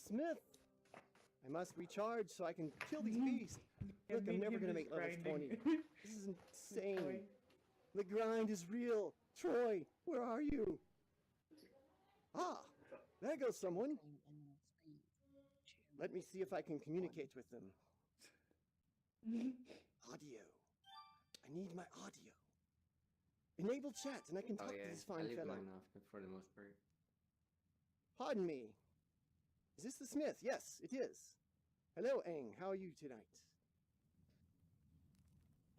Smith. I must recharge so I can kill these beasts. Look, I'm never gonna make level 20. This is insane. The grind is real. Troy, where are you? Ah, there goes someone. Let me see if I can communicate with them. Audio. I need my audio. Enable chat and I can talk to this fine fellow. For the most part. Pardon me. Is this the Smith? Yes, it is. Hello, Aang. How are you tonight?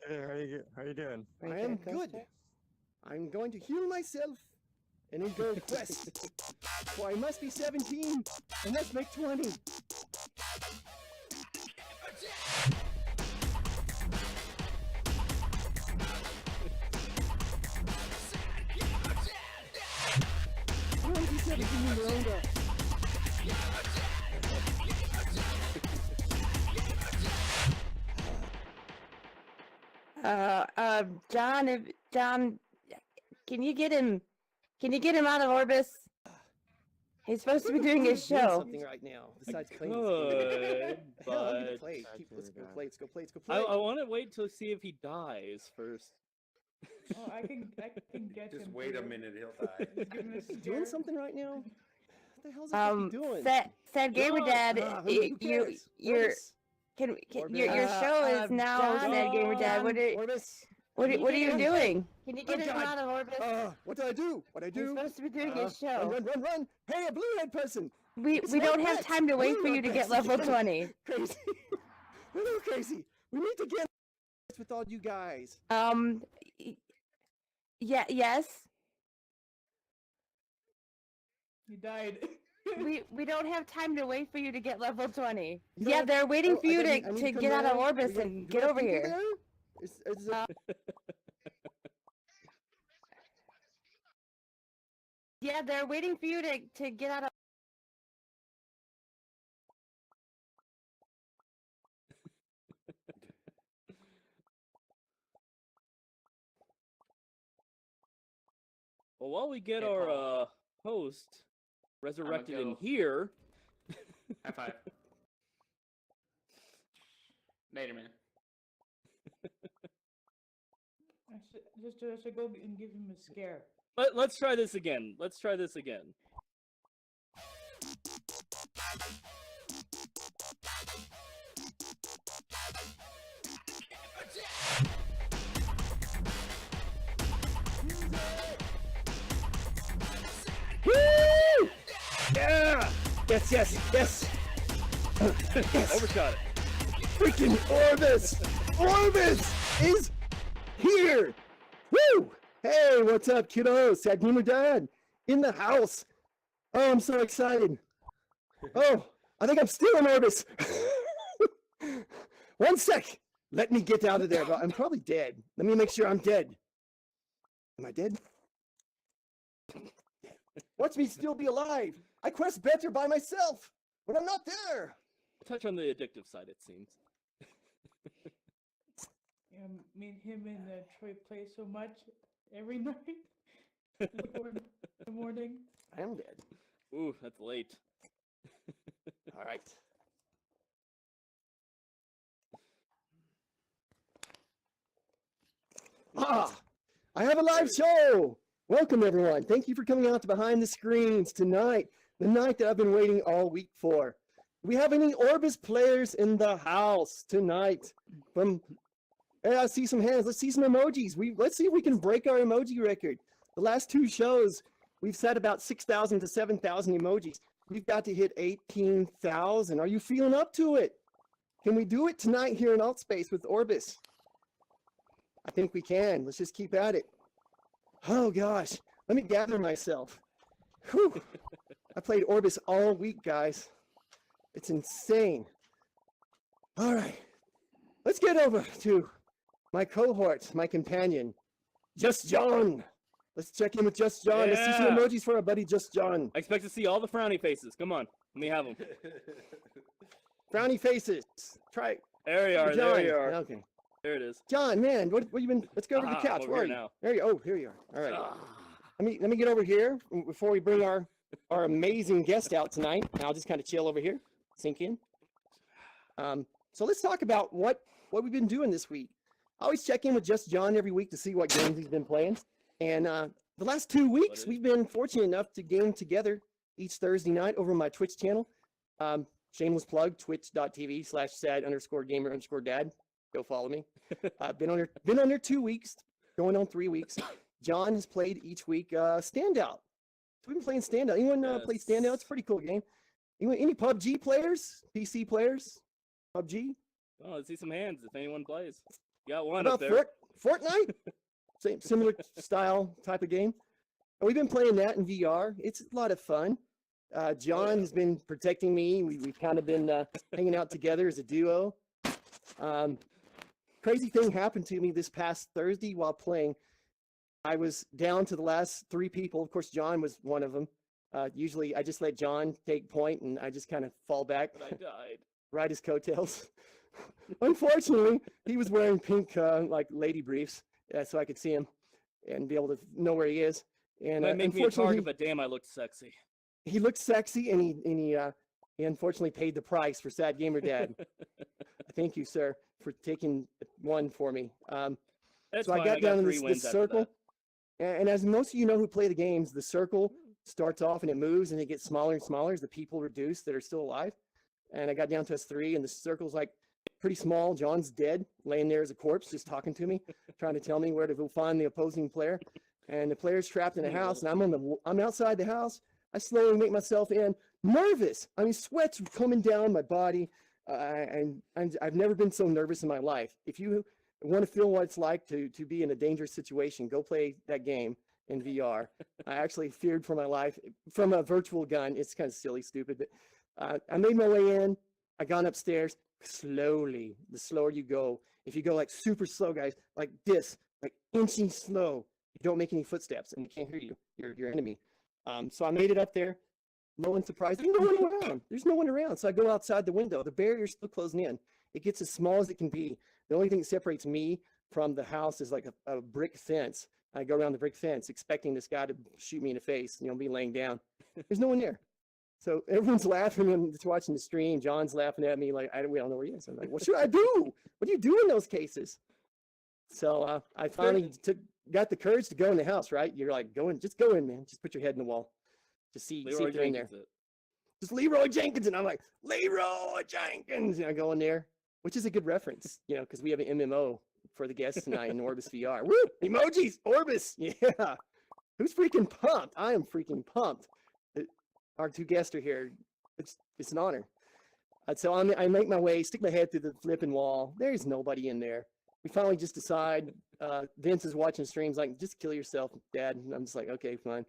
Hey, how you doing? I am good. I'm going to heal myself and then go quest. For I must be 17 and let's make 20. John, can you get him out of Orbis? He's supposed to be doing his show. Something right now besides playing. But Let's go play. I want to wait to see if he dies first. Oh, I can get him. Just wait a minute, he'll die. He's doing something right now. What the hell's he doing? SadGamerDad, your show is now SadGamerDad. What are you doing? Can you get him out of Orbis? What do I do? He's supposed to be doing his show. Run! Hey, a blue-head person! We don't have time to wait for you to get level 20. Crazy. We're a little crazy. We need to get with all you guys. Yes. He died. We don't have time to wait for you to get level 20. Yeah, they're waiting for you to get out of Orbis and get over here. Yeah, they're waiting for you to get out of. Well, while we get our host resurrected in here. High five. Later, man. I should go and give him a scare. Let's try this again. Woo! Yeah! Yes! Yes! Overshot it. Freaking Orbis! Orbis is here! Woo! Hey, what's up, kiddos? SadGamerDad in the house. Oh, I'm so excited. Oh, I think I'm still in Orbis. 1 sec. Let me get out of there. I'm probably dead. Let me make sure I'm dead. Am I dead? Watch me still be alive. I quest better by myself, but I'm not there. Touch on the addictive side, it seems. Yeah, me and him and Troy play so much every night. In the morning. I am dead. Ooh, that's late. All right. I have a live show. Welcome, everyone. Thank you for coming out to Behind the Screens tonight, the night that I've been waiting all week for. Do we have any Orbis players in the house tonight? I see some hands. Let's see some emojis. Let's see if we can break our emoji record. The last 2 shows, we've set about 6,000 to 7,000 emojis. We've got to hit 18,000. Are you feeling up to it? Can we do it tonight here in Altspace with Orbis? I think we can. Let's just keep at it. Oh gosh, let me gather myself. Whew. I played Orbis all week, guys. It's insane. All right, let's get over to my cohort, my companion, JustJohn. Let's check in with JustJohn. Let's see some emojis for our buddy JustJohn. I expect to see all the frowny faces. Come on, let me have them. Frowny faces. Try. There you are. John. There you are. Okay. There it is. John, man, what you been? Let's go over to the couch. over Where are here you? now. There you. Oh, here you are. All right. Let me get over here before we bring our our amazing guest out tonight. I'll just kind of chill over here, sink in. So let's talk about what we've been doing this week. I always check in with JustJohn every week to see what games he's been playing. And the last 2 weeks, we've been fortunate enough to game together each Thursday night over my Twitch channel. Shameless plug, twitch.tv/sad_gamer_dad. Go follow me. Been on there 2 weeks, going on 3 weeks. John has played each week Standout. So we've been playing Standout. Anyone play Standout? It's a pretty cool game. Any PUBG players? PC players? PUBG? Oh, let's see some hands if anyone plays. You got one How up about there. Fortnite? Similar style type of game. We've been playing that in VR. It's a lot of fun. John has been protecting me. We've kind of been hanging out together as a duo. Crazy thing happened to me this past Thursday while playing. I was down to the last 3 people. Of course, John was one of them. Usually, I just let John take point, and I just kind of fall back, But I died. ride his coattails. Unfortunately, he was wearing pink like lady briefs, so I could see him and be able to know where he is. And Might make me a unfortunately, target, but damn, I looked sexy. he looked sexy, and he unfortunately paid the price for SadGamerDad. Thank you, sir, for taking one for me. That's So fine. I got down in 3 this wins after circle, that. and as most of you know who play the games, the circle starts off and it moves and it gets smaller and smaller as the people reduce that are still alive. And I got down to us 3, and the circle's like pretty small. John's dead, laying there as a corpse, just talking to me, trying to tell me where to go find the opposing player. And the player's trapped in a house, and I'm outside the house. I slowly make myself in, nervous. I mean, sweat's coming down my body, and I've never been so nervous in my life. If you want to feel what it's like to be in a dangerous situation, go play that game in VR. I actually feared for my life from a virtual gun. It's kind of silly, stupid, but I made my way in. I got upstairs slowly. The slower you go, if you go like super slow, guys, like this, like inching slow, you don't make any footsteps and you can't hear you, your enemy. So I made it up there. No one surprised. There's no one around. There's no one around. So I go outside the window. The barrier's still closing in. It gets as small as it can be. The only thing that separates me from the house is like a brick fence. I go around the brick fence expecting this guy to shoot me in the face, be laying down. There's no one there. So everyone's laughing and just watching the stream. John's laughing at me like, we don't know where he is. I'm like, what should I do? What do you do in those cases? So I finally got the courage to go in the house, right? You're like, just go in, man. Just put your head in the wall. Just see if they're in there. Just Leroy Jenkins. And I'm like, Leroy Jenkins. And I go in there, which is a good reference, because we have an MMO for the guests tonight in Orbus VR. Woo! Emojis! Orbus! Yeah! Who's freaking pumped? I am freaking pumped. Our 2 guests are here. It's an honor. So I make my way, stick my head through the flipping wall. There's nobody in there. We finally just decide, Vince is watching streams like, just kill yourself, Dad. And I'm just like, okay, fine.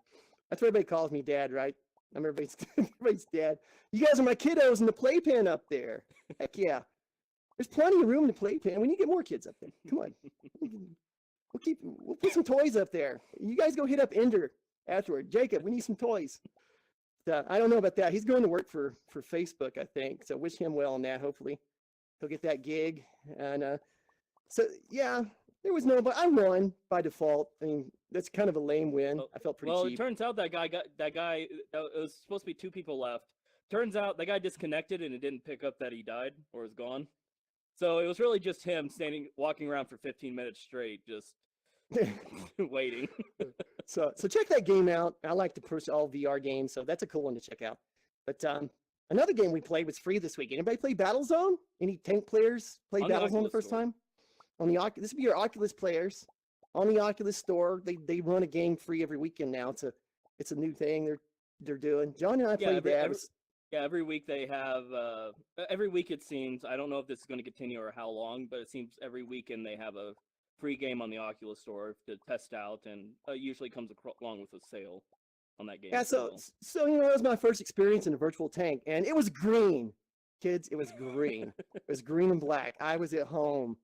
That's what everybody calls me, Dad, right? I'm everybody's dad. You guys are my kiddos in the playpen up there. Heck yeah. There's plenty of room in the playpen. We need to get more kids up there. Come on. We'll put some toys up there. You guys go hit up Ender afterward. Jacob, we need some toys. I don't know about that. He's going to work for Facebook, I think. So wish him well on that. Hopefully he'll get that gig. And so yeah, there was nobody. I won by default. I mean, that's kind of a lame win. I felt pretty cheap. Well, it turns out that guy it was supposed to be 2 people left. Turns out that guy disconnected and it didn't pick up that he died or is gone. So it was really just him walking around for 15 minutes straight, just waiting. So check that game out. I like to push all VR games, so that's a cool one to check out. But another game we played was free this week. Anybody play Battlezone? Any tank players play Battlezone the first time? This would be your Oculus players on the Oculus store. They run a game free every weekend now. It's a new thing they're doing. John and I played that. Every week they have. Every week it seems. I don't know if this is going to continue or how long, but it seems every weekend they have a free game on the Oculus store to test out, and usually comes along with a sale on that game. Yeah, so it was my first experience in a virtual tank, and it was green, kids. It was green. It was green and black. I was at home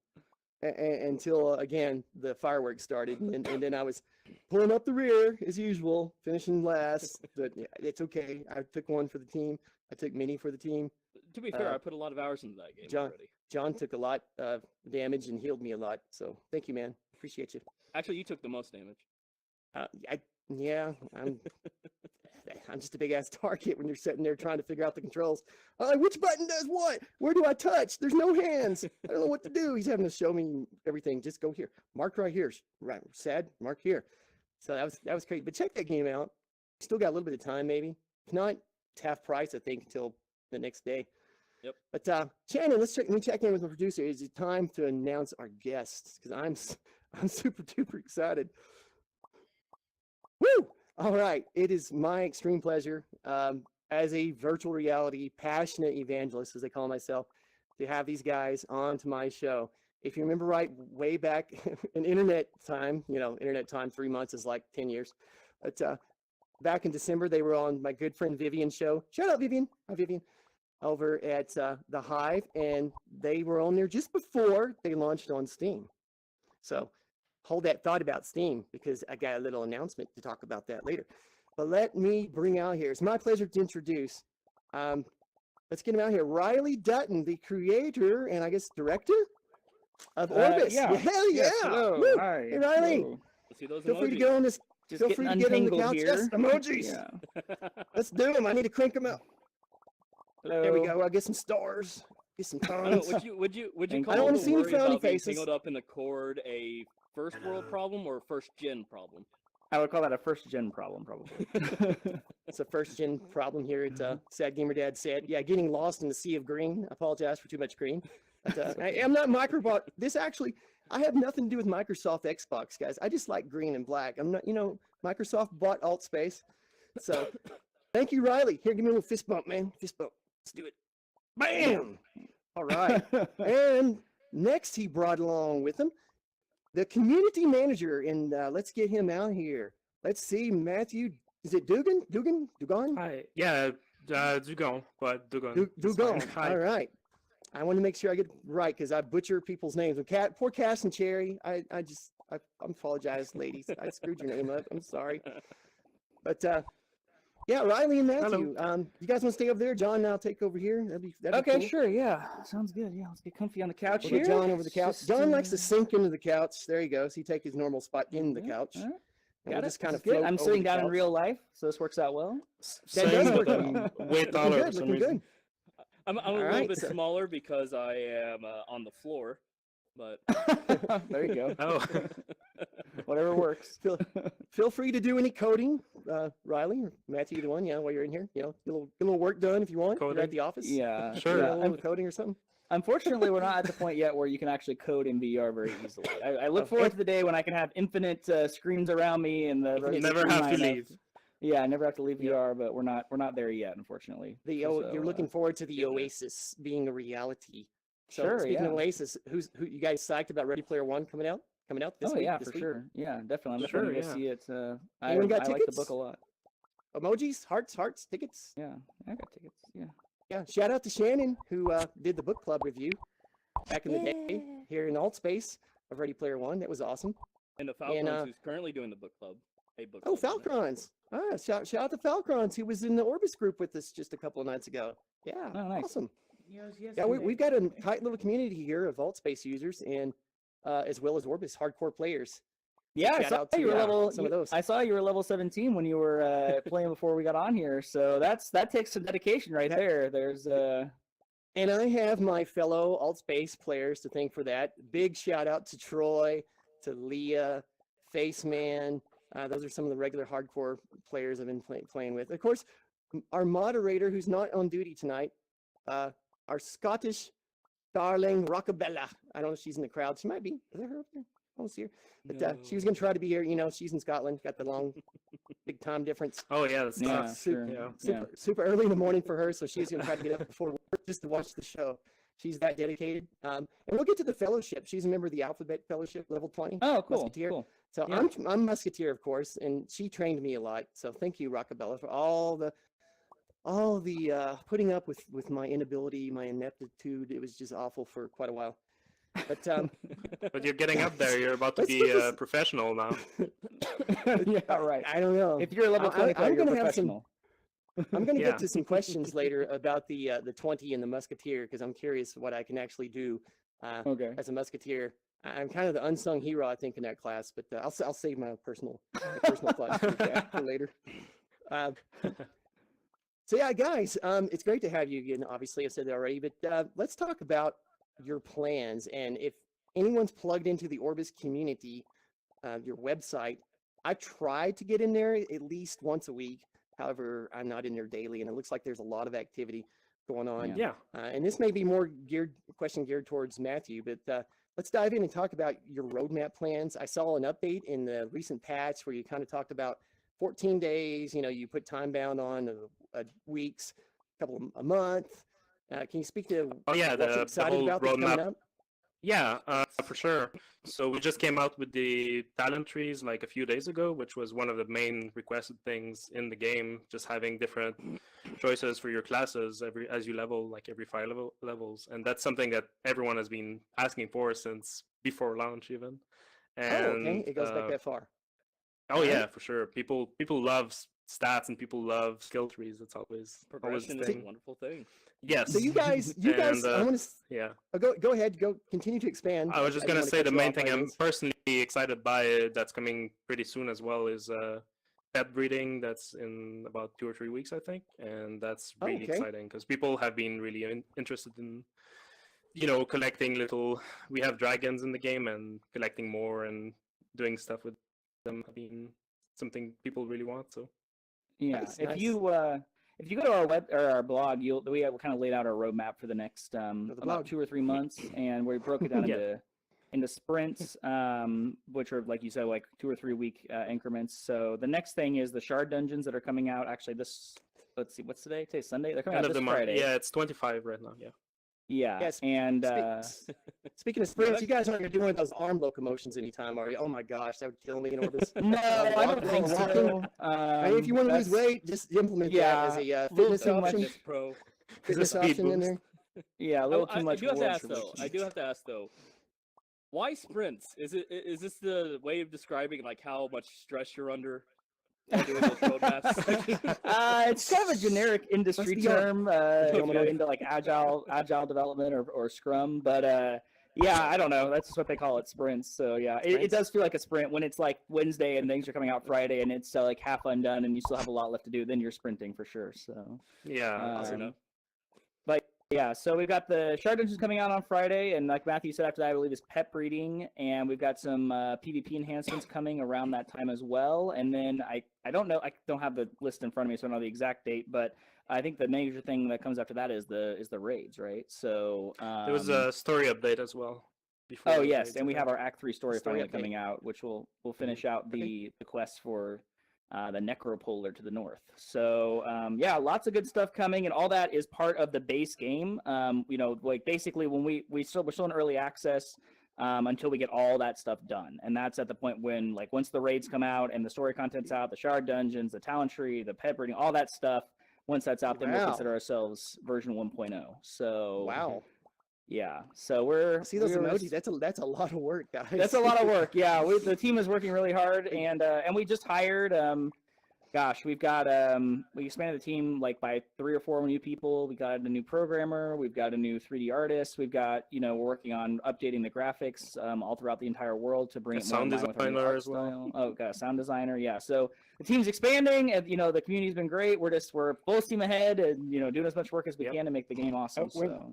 until again the fireworks started, and then I was pulling up the rear as usual, finishing last. But yeah, it's okay. I took one for the team. I took many for the team. To be fair, I put a lot of hours into that game already. John took a lot of damage and healed me a lot. So thank you, man. Appreciate you. Actually, you took the most damage. I'm just a big ass target when you're sitting there trying to figure out the controls. Which button does what? Where do I touch? There's no hands. I don't know what to do. He's having to show me everything. Just go here. Mark right here. Right. Sad. Mark here. So that was crazy. But check that game out. Still got a little bit of time, maybe. If not, it's half price, I think, until the next day. Yep. But Shannon, let me check in with the producer. Is it time to announce our guests? Because I'm super duper excited. Woo! All right, it is my extreme pleasure as a virtual reality passionate evangelist, as I call myself, to have these guys onto my show. If you remember right, way back in internet time, 3 months is like 10 years. But back in December, they were on my good friend Vivian's show. Shout out, Vivian. Hi, Vivian. Over at The Hive, and they were on there just before they launched on Steam. So hold that thought about Steam, because I got a little announcement to talk about that later. But let me bring out here, it's my pleasure to introduce, let's get him out here, Riley Dutton, the creator and I guess director of Orbus. Yeah. Hell yeah. Yes, hello. Woo. Hi. Hey, Riley. Hello. Let's see those Feel free to emojis. get on this. Just Feel getting free to get on the untangled couch. here. Yes, emojis. Yeah. Let's do them. I need to crank them out. Hello. There we go. I'll get some stars. Get some I don't know, tons. would you Thank call you. I don't wanna the see any worry frowny about being faces. tangled up in the cord a first world problem or a first gen problem? I would call that a first gen problem, probably. It's a first gen problem here at SadGamerDad said. Yeah, getting lost in the sea of green. I apologize for too much green. But, I'm not Microsoft. I have nothing to do with Microsoft Xbox, guys. I just like green and black. I'm not, Microsoft bought Altspace. So thank you, Riley. Here, give me a little fist bump, man. Fist bump. Let's do it. Bam! All right. And next he brought along with him the community manager, and let's get him out here. Let's see, Mathieu. Is it Dugon? Dugon? Hi. Yeah, Dugon, but Dugon. Dugon. Hi. All right. I want to make sure I get it right because I butcher people's names. Poor Cass and Cherry. I apologize, ladies. I screwed your name up. I'm sorry. But yeah, Riley and Matthew. You guys want to stay over there? John, I'll take over here. That'd be Okay, cool. sure. Yeah, sounds good. Yeah, let's get comfy on the couch We'll here. get John over the couch. Just, John likes to sink into the couch. There he goes. He take his normal spot in the yeah, couch. all right. And Got we'll it. just kind of This is good. float I'm over sitting the down in couch. real life, so this works out well. That does Same, work but out. I'm way Looking taller for good. some Looking reason. good. I'm a All little right, bit so- smaller because I am on the floor, but There you go. Oh, Whatever works. Feel free to do any coding, Riley or Matthew, either one. Yeah, while you're in here, get a little work done if you want. You're Coding? at the office. Yeah. Sure. Yeah, a Yeah. little coding or something. Unfortunately, we're not at the point yet where you can actually code in VR very easily. I look forward to the day when I can have infinite screens around me and the never have to streamline of- leave. Yeah, I never have to leave Yep. VR, but we're not there yet, unfortunately. You're looking forward to the yeah. Oasis being a reality. So Sure, speaking of yeah. Oasis, who you guys psyched about Ready Player One coming out this Oh week? yeah, this for week? sure. Yeah, definitely. I'm Sure, definitely gonna yeah. see it. I Anyone got like the tickets? book a lot. Emojis, hearts, tickets. Yeah, I got tickets. Yeah. Yeah, shout out to Shannon who did the book club review back in the day Yeah. here in Altspace of Ready Player One. That was awesome. and the Falcons And, who's currently doing the book club. A book Oh, club, rather. Falcons. Shout out to Falcons who was in the Orbis group with us just a couple of nights ago. Yeah, Oh, nice. awesome. Yes, Yeah, we've got a tight little community here of Altspace users and as well as Orbis hardcore players. Yeah, I shout saw out to, you were level. some of those. I saw you were level 17 when you were playing before we got on here. So that takes some dedication right there. There's And I have my fellow Altspace players to thank for that. Big shout out to Troy, to Leah, Faceman. Those are some of the regular hardcore players I've been playing with. Of course, our moderator, who's not on duty tonight, our Scottish darling Rockabella. I don't know if she's in the crowd. She might be. Is that her up there? I don't see her. But she was going to try to be here. She's in Scotland. Got the long, big time difference. Oh yeah, that's yeah, tough. sure. Yeah. Super early in the morning for her, so she's going to try to get up before work just to watch the show. She's that dedicated. And we'll get to the fellowship. She's a member of the Alphabet Fellowship, level 20. Oh, cool. Musketeer. Cool. So Yeah. I'm Musketeer, of course, and she trained me a lot. So thank you, Rockabella, for all the putting up with my inability, my ineptitude. It was just awful for quite a while. But But you're getting up there. You're about to Let's be put a this- professional now. Yeah, right. I don't know. If you're a level I- 20 I'm player, you're gonna have some- professional. I'm going to Yeah. get to some questions later about the 20 and the Musketeer because I'm curious what I can actually do Okay. as a Musketeer. I'm kind of the unsung hero, I think, in that class, but I'll save my personal thoughts for later. Uh, so yeah, guys, it's great to have you again. Obviously, I've said that already, but let's talk about your plans. And if anyone's plugged into the Orbis community, your website, I try to get in there at least once a week. However, I'm not in there daily, and it looks like there's a lot of activity going on. Yeah. And this may be more question geared towards Matthew, but let's dive in and talk about your roadmap plans. I saw an update in the recent patch where you kind of talked about 14 days. You know, you put time bound on weeks, a month. Can you speak to Oh yeah, what you're the excited whole about that's coming roadmap. up? Yeah, for sure. So we just came out with the talent trees like a few days ago, which was one of the main requested things in the game. Just having different choices for your classes as you level, like every 5 levels, and that's something that everyone has been asking for since before launch, even. And Oh, okay. It goes back that far. oh yeah, for sure. People love stats and people love skill trees. It's always the Progression is thing. a wonderful thing. Yes. So you guys, And, I want to yeah. go ahead, continue to expand. I was just I gonna wanna say cut the you main off thing by I'm this. personally excited by that's coming pretty soon as well is pet breeding. That's in about 2 or 3 weeks, I think, and that's Oh, really okay. exciting because people have been really interested in, collecting little. We have dragons in the game, and collecting more and doing stuff with them have been something people really want. So Yeah, Nice, if nice. you go to our web or our blog, we have kind of laid out our roadmap for the next the about blog. 2 or 3 months, and we broke it down Yeah. into sprints, which are like you said, like 2 or 3 week increments. So the next thing is the shard dungeons that are coming out. Actually, let's see, what's today? Today's Sunday. They're coming end out of this the month. Friday. Yeah, it's 25 right now. Yeah. Yeah, Yes. and Speaking of sprints, you guys aren't going to do one of those arm locomotions anytime, are you? Oh my gosh, that would kill me in Orbis. no, I don't think so. I mean, if you want to lose That's- weight, just implement that yeah, as a little fitness too much- option. Fitness Pro. Fitness speed option in boost. there. Yeah, a little too much. I do have to words ask for though. which- I do have to ask though. Why sprints? Is this the way of describing like how much stress you're under while doing those roadmaps? It's kind of a generic industry be our- term, Okay. into like agile development or Scrum, but yeah, I don't know. That's just what they call it, sprints. So yeah, it Sprints? does feel like a sprint when it's like Wednesday and things are coming out Friday and it's like half undone and you still have a lot left to do. Then you're sprinting for sure. So Yeah. Fair um, enough. but yeah, so we've got the shard dungeons coming out on Friday, and like Matthew said, after that I believe is pet breeding, and we've got some PvP enhancements coming around that time as well. And then I don't know, I don't have the list in front of me, so I don't know the exact date, but I think the major thing that comes after that is the raids, right? So There was a story update as well. Before oh the yes, raids and we event. have our Act 3 story Story finally update. coming out, which will finish out the quest for the Necropolar to the north. So yeah, lots of good stuff coming, and all that is part of the base game. Like basically when we're still in early access until we get all that stuff done, and that's at the point when like once the raids come out and the story content's out, the shard dungeons, the talent tree, the pet breeding, all that stuff. Once that's out, then we'll Wow. consider ourselves version 1.0. So Wow. yeah, so we're See those we're- emojis? That's a lot of work, guys. That's a lot of work. Yeah, the team is working really hard, and we just hired. We've got we expanded the team like by 3 or 4 new people. We got a new programmer. We've got a new 3D artist. We've got we're working on updating the graphics all throughout the entire world to bring A it more in sound line with our new designer art as well. style. Oh, got a sound designer. Yeah, so the team's expanding, and the community's been great. We're full steam ahead, and doing as much work as we Yep. can to make the game awesome. wait. So.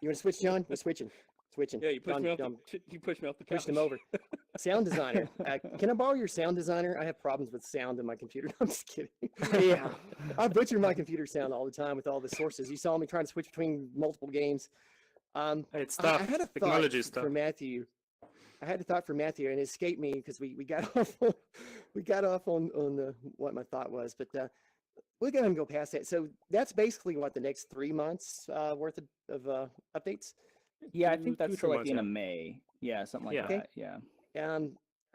You want to switch, John? We're switching. Yeah, you pushed John, me off. John You pushed me off the pushed couch. him over. Sound designer. Can I borrow your sound designer? I have problems with sound in my computer. I'm just kidding. Yeah. I butcher my computer sound all the time with all the sources. You saw me trying to switch between multiple games. It's I tough. had a Technology thought stuff. for Matthew. I had a thought for Matthew, and it escaped me because we got off on what my thought was. But we'll go ahead and go past that. So that's basically what the next 3 months worth of updates. Yeah, I Two- think that's two, till 3 like the end months, of May. Yeah, something like Yeah. Okay. that. Yeah.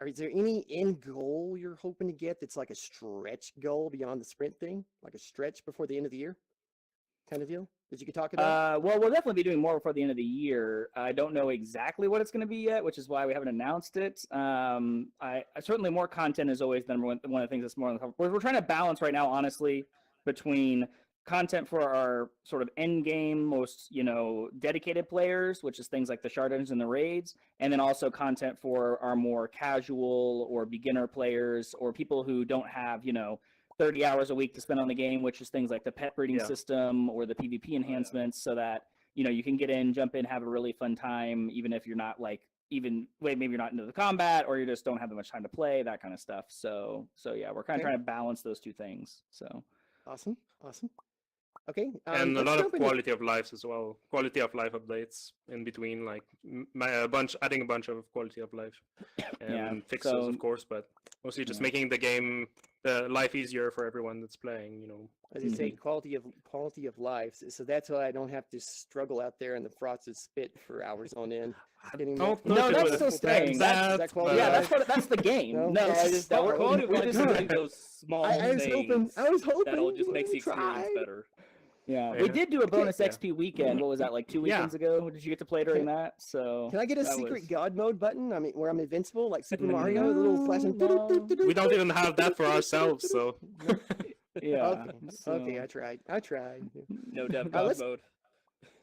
Is there any end goal you're hoping to get that's like a stretch goal beyond the sprint thing, like a stretch before the end of the year, kind of deal that you could talk about? Well, we'll definitely be doing more before the end of the year. I don't know exactly what it's going to be yet, which is why we haven't announced it. I certainly more content is always one of the things that's more on the top. We're trying to balance right now, honestly, between content for our sort of end game, most dedicated players, which is things like the shard dungeons and the raids, and then also content for our more casual or beginner players or people who don't have 30 hours a week to spend on the game, which is things like the pet breeding Yeah. system or the PvP enhancements, so that you can get in, jump in, have a really fun time, even if you're not maybe you're not into the combat or you just don't have that much time to play, that kind of stuff. So yeah, we're kind of Okay. trying to balance those two things. So Awesome. Okay. And a let's lot of jump into- quality of life as well. Quality of life updates in between, like adding a bunch of quality of life and Yeah, fixes, so- of course, but mostly just Yeah. making the game, the life easier for everyone that's playing. As you say, Mhm. quality of life. So that's why I don't have to struggle out there in the frosted spit for hours on end. Getting Don't that- know No, if it that's was still staying. Is that quality yeah, of that's the game. No, No, it's I just- That Oh, quality of we life just- is really those small I was things hoping that'll just make the we would experience try. better. Yeah, Yeah. we did do a bonus Yeah. XP weekend. What was that, like 2 Yeah. weekends ago? Did you get to play during that? So Can I get a that secret was- God mode button? I mean, where I'm invincible, like Super No, Mario, the little flashing. no. We don't even have that for ourselves, so Yeah. Okay, so- I tried. No dev Uh, god let's- mode.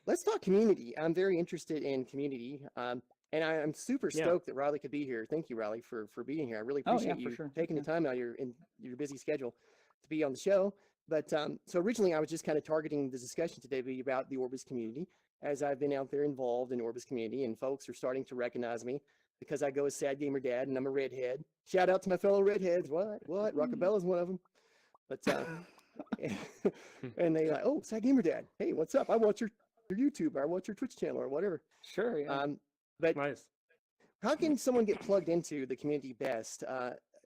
Let's talk community. I'm very interested in community. And I'm super Yeah. stoked that Riley could be here. Thank you, Riley, for being here. I really Oh, yeah, appreciate for you sure. taking the Yeah. time out of your busy schedule to be on the show. But so originally I was just kind of targeting the discussion today to be about the Orbis community, as I've been out there involved in Orbis community, and folks are starting to recognize me because I go as SadGamerDad and I'm a redhead. Shout out to my fellow redheads. What? Rockabella's one of them. But and they like, oh, SadGamerDad. Hey, what's up? I watch your YouTube, or I watch your Twitch channel, or whatever. Sure. Yeah. But nice. how can someone get plugged into the community best?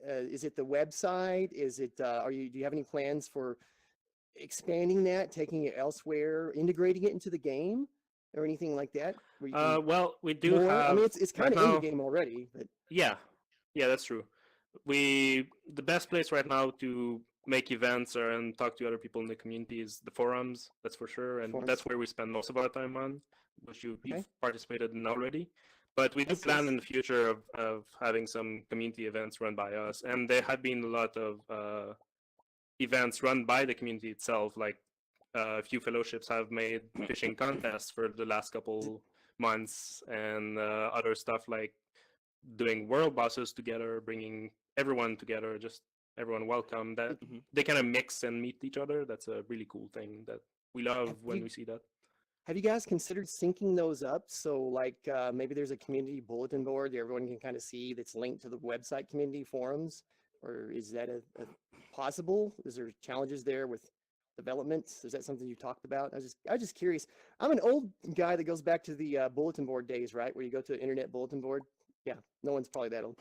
Is it the website? Is it? Do you have any plans for expanding that, taking it elsewhere, integrating it into the game, or anything like that? Where you can Well, we do more- have. I mean, it's kind right of in the now- game already, but Yeah, that's true. The best place right now to make events and talk to other people in the community is the forums. That's for sure, and Forums. that's where we spend most of our time on, which you've Okay. participated in already. But we do Yes, plan yes. in the future of having some community events run by us, and there have been a lot of events run by the community itself. Like a few fellowships have made fishing contests for the last couple months, and other stuff like doing world bosses together, bringing everyone together, just everyone welcome. That Mhm. they kind of mix and meet each other. That's a really cool thing that we love Have when you- we see that. have you guys considered syncing those up? So like maybe there's a community bulletin board that everyone can kind of see that's linked to the website community forums, or is that a possible? Is there challenges there with developments? Is that something you talked about? I was just curious. I'm an old guy that goes back to the bulletin board days, right? Where you go to an internet bulletin board. Yeah, no one's probably that old.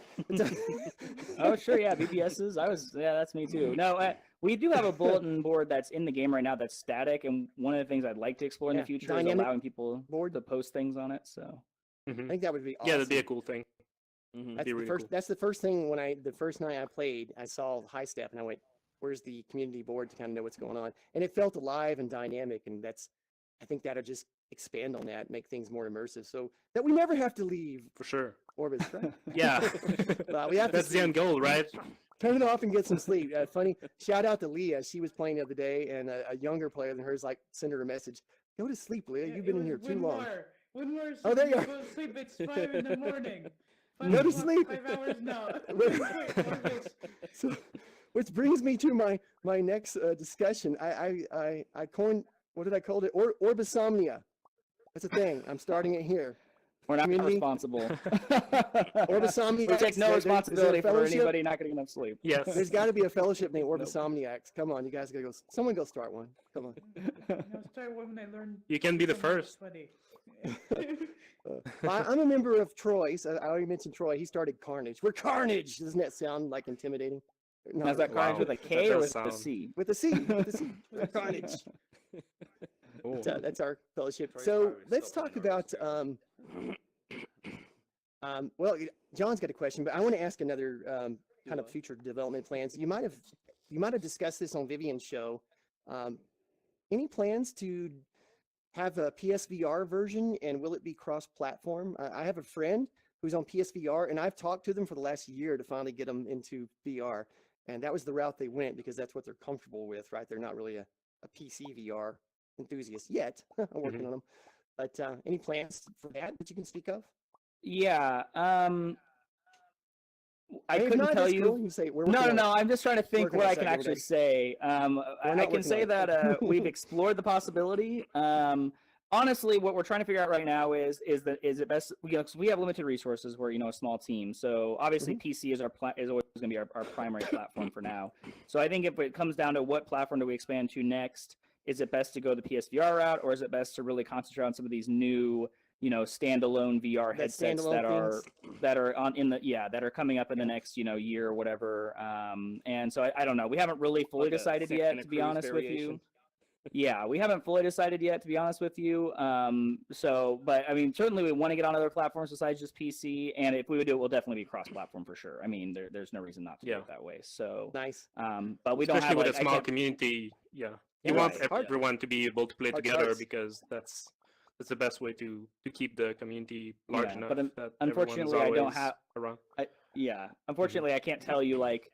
Oh, sure. Yeah. BBSs. That's me too. No, we do have a bulletin board that's in the game right now that's static. And one of the things I'd like to explore in Yeah, the future is dynamic allowing people board. to post things on it. So, I think that would be awesome. Yeah, that'd be a cool thing. Mhm. That's be the really first. cool. That's the first thing the first night I played, I saw High Step and I went, "Where's the community board to kind of know what's going on?" And it felt alive and dynamic, and I think that'll just expand on that, make things more immersive, so that we never have to leave For sure. Orbis. Right? Yeah. Well, we have to That's the end goal, right? turn it off and get some sleep. Funny shout out to Leah. She was playing the other day, and a younger player than hers like sent her a message. Go to sleep, Leah. Yeah, You've it been in was here too long. One more. Oh, there you are. Go to sleep. It's 5 in the morning. Go to sleep. 5 hours now. Wait. Wait, Orbis. So, which brings me to my next discussion. I coined, what did I call it? Orbisomnia. That's a thing. I'm starting it here. we're not Community? responsible. Orbisomniacs. We take no Is there a responsibility for fellowship? anybody not getting enough sleep. Yes. There's got to be a fellowship named Orbisomniacs. Come on, you guys gotta go. Someone go start one. Come on. No, start when I learn. You can be the someone first. sweaty. I'm a member of Troy's. I already mentioned Troy. He started Carnage. We're Carnage. Doesn't that sound like intimidating? No, Now, is that Carnage Wow, with a that K or does with a sound- C? with a C. With a C. We're Carnage. Cool. That's our fellowship. Troy's So probably let's still talk playing about. Orbis Well, John's got a question, but I want to ask another kind of future development plans. You might have discussed this on Vivian's show. Any plans to have a PSVR version, and will it be cross-platform? I have a friend who's on PSVR, and I've talked to them for the last year to finally get them into VR, and that was the route they went because that's what they're comfortable with, right? They're not really a PC VR enthusiast yet. I'm working on them. But any plans for that you can speak of? Yeah. I If couldn't not, tell that's you. cool. You can say we're No, working no, on no. I'm just trying to think Working what on I can SadGamerDad. actually say. I not can working say on that it. we've explored the possibility. Honestly, what we're trying to figure out right now is it best? 'Cause we have limited resources. We're a small team, so obviously PC is is always going to be our primary platform for now. So I think if it comes down to what platform do we expand to next, is it best to go the PSVR route, or is it best to really concentrate on some of these new standalone VR That headsets standalone that are on that are coming up in the next year or whatever. And so I don't know. We haven't really fully Like a decided Santa yet, to be Cruz honest with you. variation. Yeah, we haven't fully decided yet, to be honest with you. But I mean, certainly we want to get on other platforms besides just PC, and if we would do it, we'll definitely be cross-platform for sure. I mean, there's no reason not to do Yeah. it that way. So, Nice. but we don't Especially have with like, a I small can't- community. Yeah, Yeah, you want right. everyone to be able to play Hard together choice. because that's the best way to keep the community large Yeah, enough but that unfortunately, I everyone's don't always have. around. Unfortunately, I can't tell you like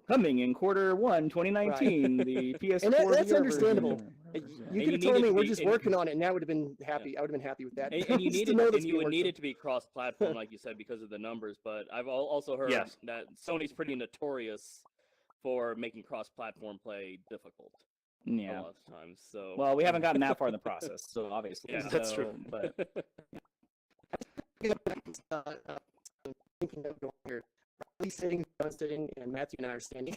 coming in Q1 2019 the PS4. And that's VR understandable. version. You And could you have need told it me to we're be- just and- working on it, and I would have been happy. I would have been happy with that. And you Just need to it, know and that's you being would worked need on. it to be cross-platform, like you said, because of the numbers. But I've also heard Yes. that Sony's pretty notorious for making cross-platform play difficult a Yeah. lot of times. So Well, we haven't gotten that far in the process, so obviously. Yeah. That's true. But Thinking of going here. Riley's sitting, John's sitting, and Matthew and I are standing.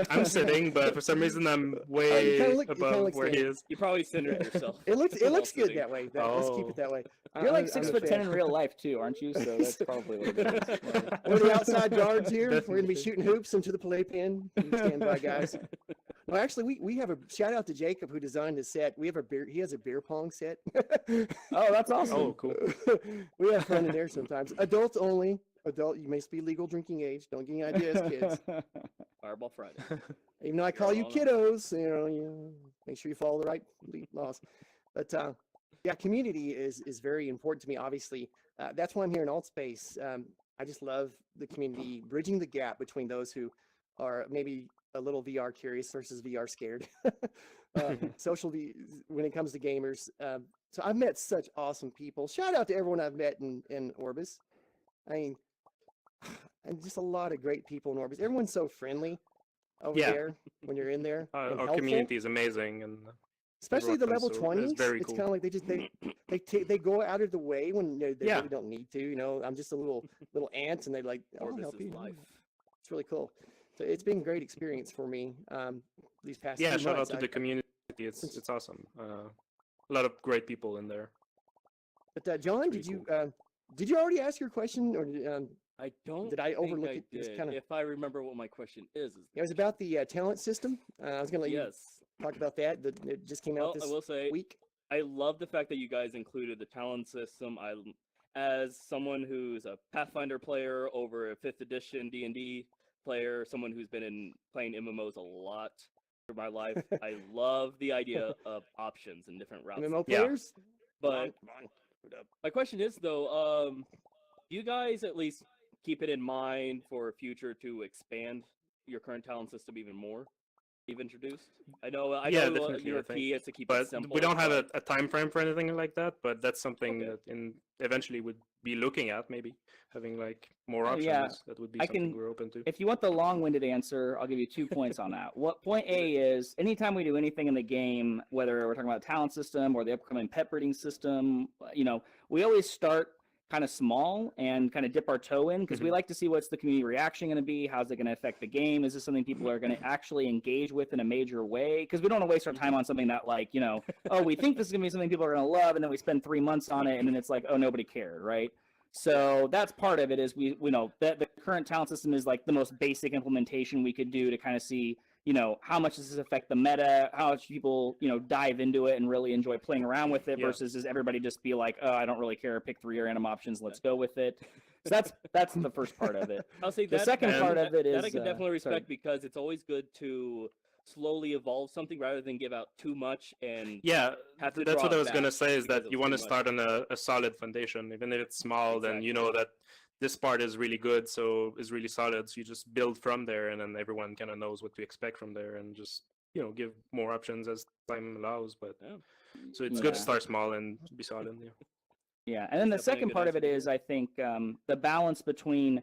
I'm sitting, but for some reason I'm way kinda look- you kinda above look where he standing. is. you probably centered yourself. It looks while good sitting. that way. Let's keep Oh. it that way. you're like I'm 6'10" fan. in real life too, aren't you? So that's probably what it is. Yeah. We're the outside guards here. We're going to be Definitely. shooting hoops into the playpen. Stand by, guys. Well, actually, we have a shout out to Jacob who designed the set. We have he has a beer pong set. Oh, that's awesome. Oh, cool. We have fun in there sometimes. Adults only. You must be legal drinking age. Don't get any ideas, kids. Fireball Friday. Even though I call you all kiddos, you make sure you follow the right laws. But yeah, community is very important to me. Obviously, that's why I'm here in Altspace. I just love the community, bridging the gap between those who are maybe a little VR curious versus VR scared. When it comes to gamers. So I've met such awesome people. Shout out to everyone I've met in Orbis. I mean, and just a lot of great people in Orbis. Everyone's so friendly over Yeah. there when you're in there. and Our helpful. community is amazing, and Especially the everyone, level so 20s. it's very It's cool. kind of like they go out of the way when they Yeah. really don't need to. I'm just a little ant, and they're like, "Oh, I'll Orbis help is you." life. It's really cool. So it's been a great experience for me these past yeah, few shout out months. to the community. It's awesome. A lot of great people in there. But John, pretty did you already ask your question, or I don't. Did I think overlook I it? Just did. kinda- If I remember what my question is it was about the talent system? I was going to let you yes. talk about that. It just came Well, out I this will say week. I love the fact that you guys included the talent system. As someone who's a Pathfinder player, over a 5th edition D&D player, someone who's been playing MMOs a lot through my life, I love the idea of options and different routes. MMO Yeah. players? But Come on. Put up. my question is though, do you guys at least keep it in mind for future to expand your current talent system even more? You've introduced. I know Yeah, definitely, your I think. key is to keep it But simple. we don't have but- a time frame for anything like that. But that's something Okay. that eventually would be looking at, maybe having like more Oh, options. yeah. That would be I something can- we're open to. If you want the long-winded answer, I'll give you 2 points on that. What point A is anytime we do anything in the game, whether we're talking about the talent system or the upcoming pet breeding system, we always start kind of small and kind of dip our toe in because we like to see what's the community reaction going to be. How's it going to affect the game? Is this something people are going to actually engage with in a major way? Because we don't want to waste our time on something that oh, we think this is going to be something people are going to love, and then we spend 3 months on it, and then it's like, oh, nobody cared, right? So that's part of it. Is we know that the current talent system is like the most basic implementation we could do to kind of see how much does this affect the meta, how much people dive into it and really enjoy playing around with it, Yeah. versus does everybody just be like, oh, I don't really care, pick 3 random options, let's go with it. So that's the first part of it. I'll say The that, second that- part of it that I is, can definitely sorry. respect because it's always good to slowly evolve something rather than give out too much and Yeah, have to that's draw what I it was gonna back say. Is because that of you too want to much. start on a solid foundation, even if it's small. Then you Exactly. know that this part is really good, so is really solid. So you just build from there, and then everyone kind of knows what to expect from there, and just give more options as time allows. But Yeah. so it's good to Yeah. start small and be solid. Yeah. Yeah, and then the Definitely a second good part of answer. it is, I think, the balance between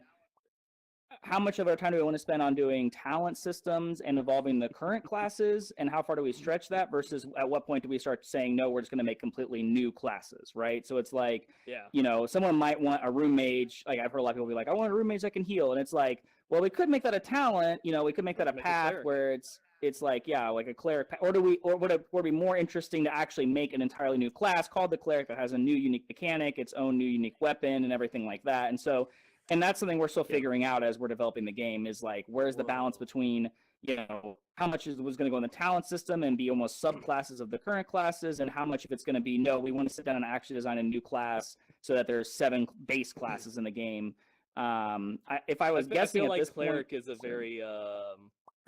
how much of our time do we want to spend on doing talent systems and evolving the current classes, and how far do we stretch that versus at what point do we start saying, no, we're just going to make completely new classes, right? So it's like, Yeah. you know, someone might want a room mage. Like I've heard a lot of people be like, I want a room mage that can heal. And it's like, well, we could make that a talent, you know, we could make that a Make a path cleric. where it's like, yeah, like a cleric, or would it be more interesting to actually make an entirely new class called the cleric that has a new unique mechanic, its own new unique weapon and everything like that. And so, and that's something we're still figuring out as we're developing the game, is like, where's the balance between, you know, how much was going to go in the talent system and be almost subclasses of the current classes, and how much of it's going to be, no, we want to sit down and actually design a new class so that there's 7 base classes in the game. If I was guessing I feel at like this cleric point, is a very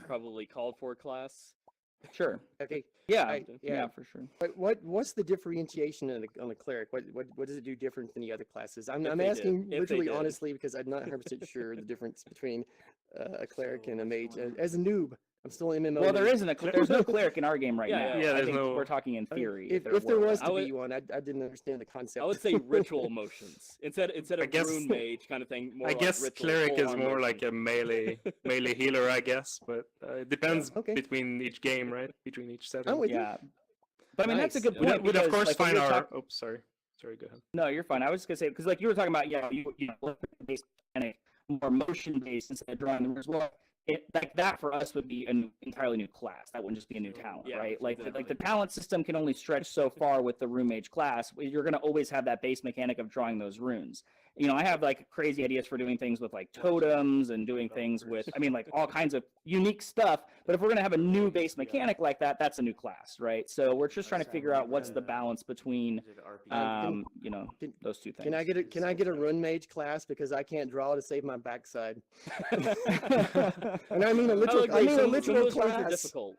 probably called for class. sure, Okay. yeah, yeah. for sure. But what's the differentiation on the cleric? What does it do different than the other classes? I'm If they asking did. If they literally did. honestly because I'm not 100% sure the difference between a cleric and a mage. As a noob, I'm still an MMO. Well, there noob. isn't there's no cleric in our game right Yeah, now. yeah, I there's think no- we're talking in theory. If there was I to would- be one, I didn't understand the concept. I would say ritual motions instead I of guess- rune mage kind of thing. More I like guess ritual, cleric is full-on more like motion. a melee healer, I guess, but it depends Okay. between each game, right? Between each setting. I'm with you. Yeah, but I mean that's a Nice. good We'd, point. we'd of because, course like, when find we were our. talk- Oh, sorry, go ahead. No, you're fine. I was just gonna say because like you were talking about, yeah, you know, based mechanic, more motion based instead of drawing the rules. Well, like that for us would be an entirely new class. That wouldn't just be a new talent, Yeah, right? Like exactly. the talent system can only stretch so far with the room mage class. You're gonna always have that base mechanic of drawing those runes. You know, I have like crazy ideas for doing things with like totems and doing things with, I mean, like all kinds of unique stuff. But if we're gonna have a new base mechanic like that, that's a new class, right? So we're just trying to figure out what's the balance between, you know, Can- those two things. Can I get a rune mage class because I can't draw to save my backside? And I mean a literal, I mean a some literal of those runes are class. difficult.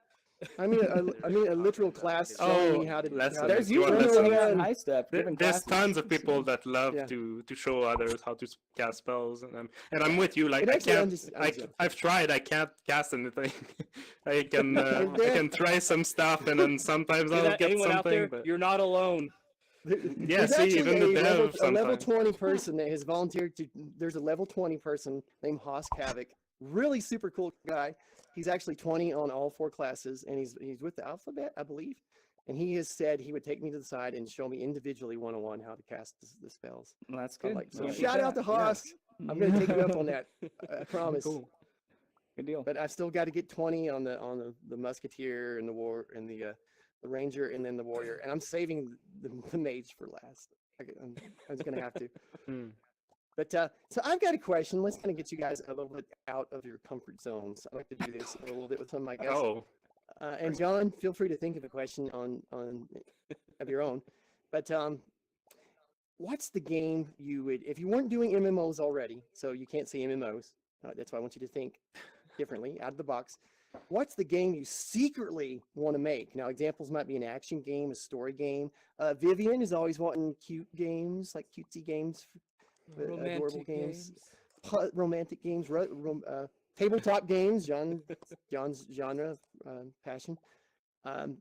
I mean a literal class showing me how to. lessons. how to- There's You want usually lessons? someone on high step There- giving There's classes. tons of people that love Yeah. to show others how to cast spells, and I'm with you. Like It I actually can't, understands. I've tried. I can't cast anything. I can try some stuff, and then sometimes See I'll that? get Anyone out there? something. But You're not alone. yeah, There's see, actually even the a dev level sometimes. 20 person that has volunteered to. There's a level 20 person named Hosk Havoc. Really super cool guy. He's actually 20 on all 4 classes, and he's with the alphabet, I believe. And he has said he would take me to the side and show me individually one-on-one how to cast the spells. Well, that's So, good. like, so Can't beat shout out that. to Hosk. I'm gonna take you up on that. I promise. Cool. Good deal. But I've still got to get 20 on the musketeer and the war and the ranger and then the warrior, and I'm saving the mage for last. I'm just gonna have to. Hmm. But so I've got a question. Let's kind of get you guys a little bit out of your comfort zones. I like to do this a little bit with some of my guests. Oh, And John, feel free to think of a question on of your own. But what's the game you would, if you weren't doing MMOs already, so you can't say MMOs, that's why I want you to think differently, out of the box. What's the game you secretly want to make? Now, examples might be an action game, a story game. Vivian is always wanting cute games, like cutesy games, adorable games, romantic games, tabletop games. John's genre passion.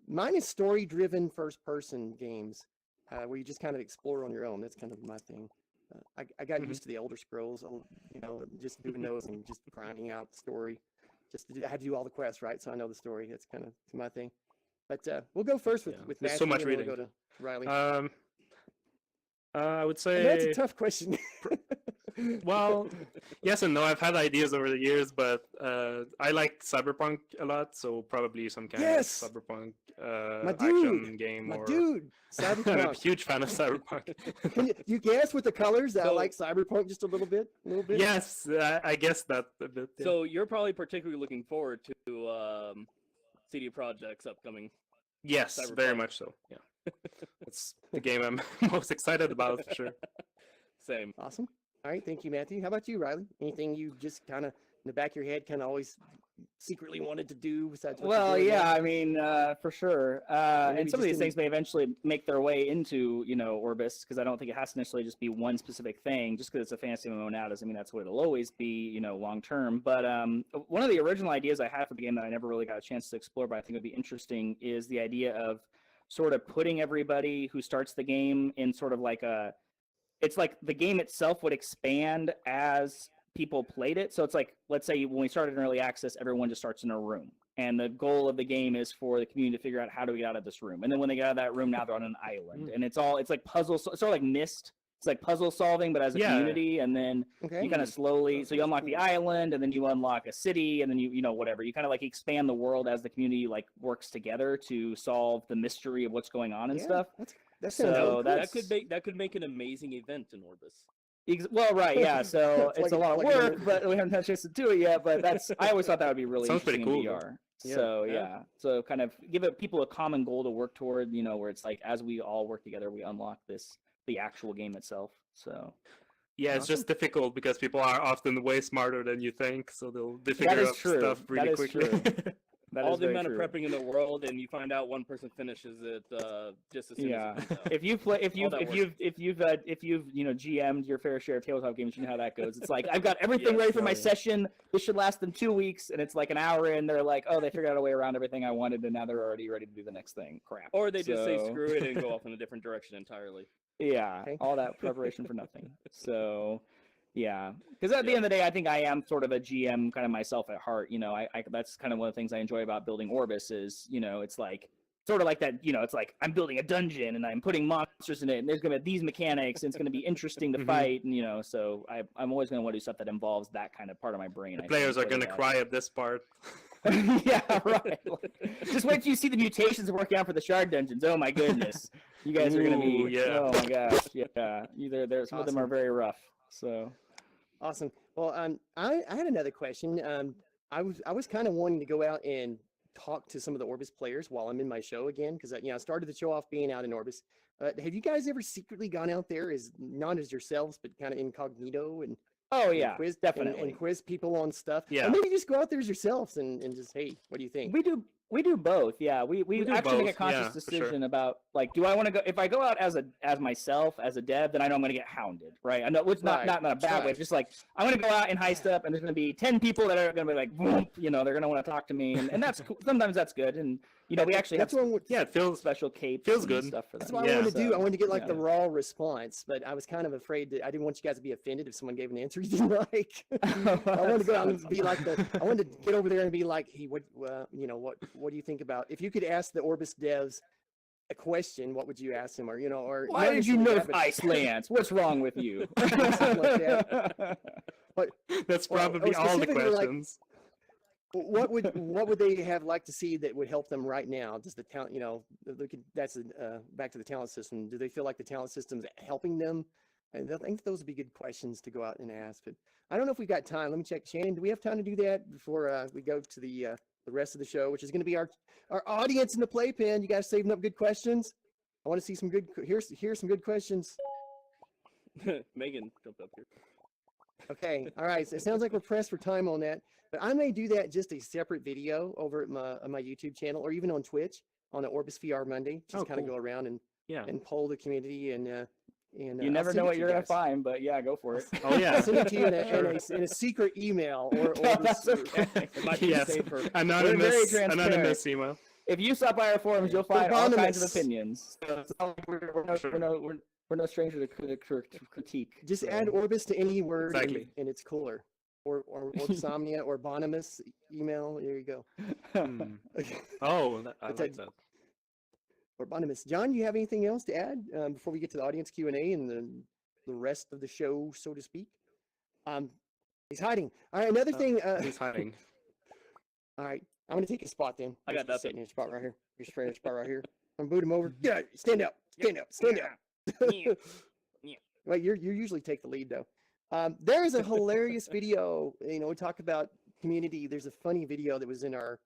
Mine is story-driven first-person games, where you just kind of explore on your own. That's kind of my thing. I got used to the Elder Scrolls, you know, just doing those and just grinding out the story. I had to do all the quests, right? So I know the story. That's kind of my thing. But we'll go first with There's Matthew, so much and then reading. we'll go to Riley. I would And say. that's a tough question. Well, yes and no. I've had ideas over the years, but I like cyberpunk a lot, so probably some kind Yes! of cyberpunk My action dude, game. My or dude, I'm a Cyberpunk. huge fan of cyberpunk. Can you guess with the colors that I So- like Cyberpunk just a little bit? Yes, I guess that a bit. Yeah. So you're probably particularly looking forward to CD Projekt's upcoming. Yes, very Cyberpunk. much so. Yeah, it's the game I'm most excited about for sure. Same. Awesome. All right, thank you, Matthew. How about you, Riley? Anything you just kind of in the back of your head kind of always secretly wanted to do besides what you're Well, doing now? yeah, I mean, for sure. maybe And some of just these in- things may eventually make their way into, you know, Orbis, because I don't think it has to necessarily just be one specific thing. Just because it's a fantasy MMO now doesn't mean that's what it'll always be, you know, long term. But one of the original ideas I had for the game that I never really got a chance to explore, but I think would be interesting, is the idea of sort of putting everybody who starts the game in sort of like a, it's like the game itself would expand as people played it. So it's like, let's say when we started in early access, everyone just starts in a room. And the goal of the game is for the community to figure out how do we get out of this room. And then when they get out of that room, now they're on an island. And it's like puzzle. It's sort of like Myst. It's like puzzle solving, but as a community. And then you kind of slowly, so you unlock the island, and then you unlock a city, and then you know, whatever. You kind of like expand the world as the community like works together to solve the mystery of what's going on and stuff. That could make an amazing event in Orbis. Well, right, yeah. So it's like a lot of work, but we haven't had a chance to do it yet. But I always thought that would be really Sounds interesting pretty cool, in VR. So so kind of give people a common goal to work toward. You know, where it's like as we all work together, we unlock the actual game itself. So yeah, it's just difficult because people are often way smarter than you think, so they figure out stuff really quickly. All the amount of prepping in the world, and you find out one person finishes it just as soon as it comes out. If you've you know GM'd your fair share of tabletop games, you know how that goes. It's like I've got everything ready for my session. This should last them 2 weeks, and it's like an hour in. They're like, oh, they figured out a way around everything I wanted, and now they're already ready to do the next thing. Crap. Or they just say screw it and go off in a different direction entirely. Yeah, all that preparation for nothing. So, yeah, because at the end of the day, I think I am sort of a GM kind of myself at heart. You know, I that's kind of one of the things I enjoy about building Orbis is, you know, it's like sort of like that. You know, it's like I'm building a dungeon and I'm putting monsters in it, and there's gonna be these mechanics, and it's gonna be interesting to fight. And you know, so I'm always gonna want to do stuff that involves that kind of part of my brain. The players are gonna cry at this part. Yeah, right. Just wait till you see the mutations working out for the shard dungeons. Oh my goodness, you guys are gonna be. Oh my gosh, yeah. Some of them are very rough. So awesome. Well, I had another question. I was kind of wanting to go out and talk to some of the Orbis players while I'm in my show again, because I started the show off being out in Orbis. Have you guys ever secretly gone out there as not as yourselves, but kind of incognito and? Oh yeah, quiz, definitely. And quiz people on stuff. Yeah. Or maybe just go out there as yourselves and just, hey, what do you think? We do both. Yeah, we actually make a both, conscious for decision about like, do I want to go? If I go out as myself as a dev, then I know I'm going to get hounded, right? I know it's not in a bad way. It's just like I'm going to go out and heist up, and there's going to be 10 people that are going to be like, boom, you know, they're going to want to talk to me, and that's cool. Sometimes that's good, and you know, we actually have it feels special capes. feels and good. stuff for That's them. what I wanted to do. I wanted to get like the raw response, but I was kind of afraid that I didn't want you guys to be offended if someone gave an answer you didn't like. I wanted to go out and be like I wanted to get over there and be like, hey, what do you think about if you could ask the Orbis devs a question, what would you ask them? Or or why did you nerf Icelands? What's wrong with you? Something like that. But that's probably all the questions. What would they have liked to see that would help them right now? Does the talent, that's back to the talent system. Do they feel like the talent system's helping them? And I think those would be good questions to go out and ask. But I don't know if we've got time. Let me check. Shannon, do we have time to do that before we go to the rest of the show, which is going to be our audience in the playpen? You guys saving up good questions? I want to see some good. Here's some good questions. Megan jumped up here. Okay, all right. So it sounds like we're pressed for time on that, but I may do that just a separate video over at my YouTube channel or even on Twitch on the Orbis VR Monday. Just kind of go around and poll the community and you never know what you're gonna find, but yeah, go for it. Oh yeah, I'll send it to you in a secret email or that's okay. It might be safer. Anonymous email. If you stop by our forums, you'll find all kinds of opinions. So we're no stranger to critique. Just add Orbis to any word, Exactly. and it's cooler. Or Orbsomnia or Bonimus email. There you go. Okay. Oh, I like that. Or Bonimus. John, you have anything else to add before we get to the audience Q&A and the rest of the show, so to speak? He's hiding. All right, another thing. He's hiding. All right, I'm gonna take a spot then. I got nothing. Sitting in a spot right here. Just right in a spot right here. I'm gonna boot him over. Yeah, stand up. Stand up. Stand up. Well, you usually take the lead though. There is a hilarious video. We talk about community. There's a funny video that was in our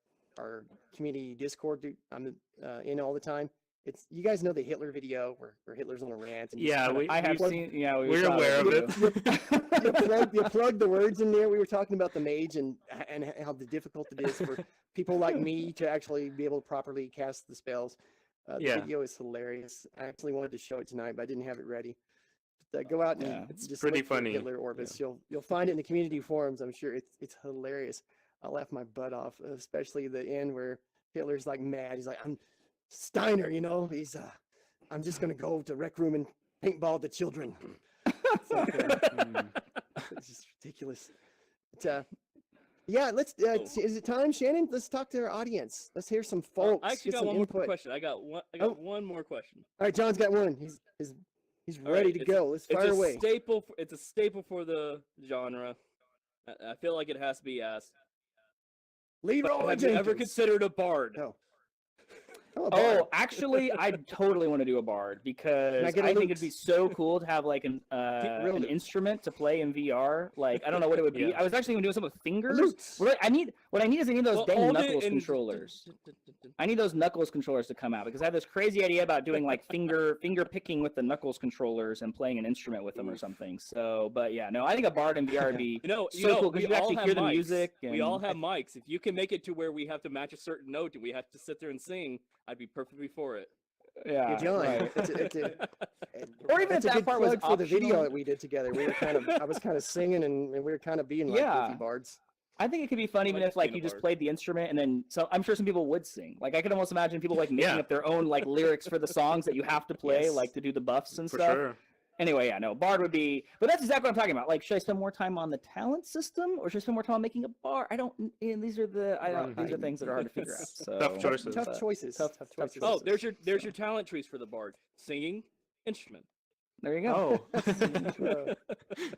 community Discord. I'm in all the time. It's, you guys know the Hitler video where Hitler's on a rant. And I have seen. Yeah, we're aware of it. You plug the words in there. We were talking about the mage and how difficult it is for people like me to actually be able to properly cast the spells. The video is hilarious. I actually wanted to show it tonight, but I didn't have it ready. But, go out and it's just pretty look for funny. Hitler Orbis. You'll find it in the community forums. I'm sure it's hilarious. I laughed my butt off, especially the end where Hitler's like mad. He's like, I'm Steiner, he's I'm just gonna go to rec room and paintball the children. It's just ridiculous. But, yeah, let's. Is it time, Shannon? Let's talk to our audience. Let's hear some folks. I actually get got some one more input. question. I got Oh. one more question. All right, John's got one. He's All ready right, to it's- go. Let's fire away. It's a staple for the genre. I feel like it has to be asked. Leroy Have you ever Jenkins. considered a bard? No. Oh, a bard. Oh, actually, I totally want to do a bard because I get a think lute? it'd be so cool to have like Real an lute. instrument to play in VR. Like I don't know what it would be. Yeah. I was actually going to do something with fingers. Lutes. What I need is I need those Well, dang all the- knuckles and- controllers. I need those knuckles controllers to come out because I have this crazy idea about doing like finger picking with the knuckles controllers and playing an instrument with them or something. So, but yeah, no, I think a bard in VR would be so cool because we you all actually have hear the mics. music. We all and- have mics. If you can make it to where we have to match a certain note and we have to sit there and sing, I'd be perfectly for it. Yeah, John, right. Or even if That's a that good part was plug for the video optional. that we did together. We were I was kind of singing and we were kind of being like Yeah. goofy bards. I think it could be fun even like if like being a you just bard. played the instrument and then I'm sure some people would sing. Like I could almost imagine people like making Yeah. up their own like lyrics for the songs that you have to play, Yes. like to do the buffs and For stuff. sure. Anyway, yeah, no, bard would be, but that's exactly what I'm talking about. Like, should I spend more time on the talent system or should I spend more time on making a bard? I don't. These are these are things that are hard to figure out. So Tough choices. Tough choices. Tough choices. Oh, there's your talent trees for the bard: singing, instrument. There you go. Oh,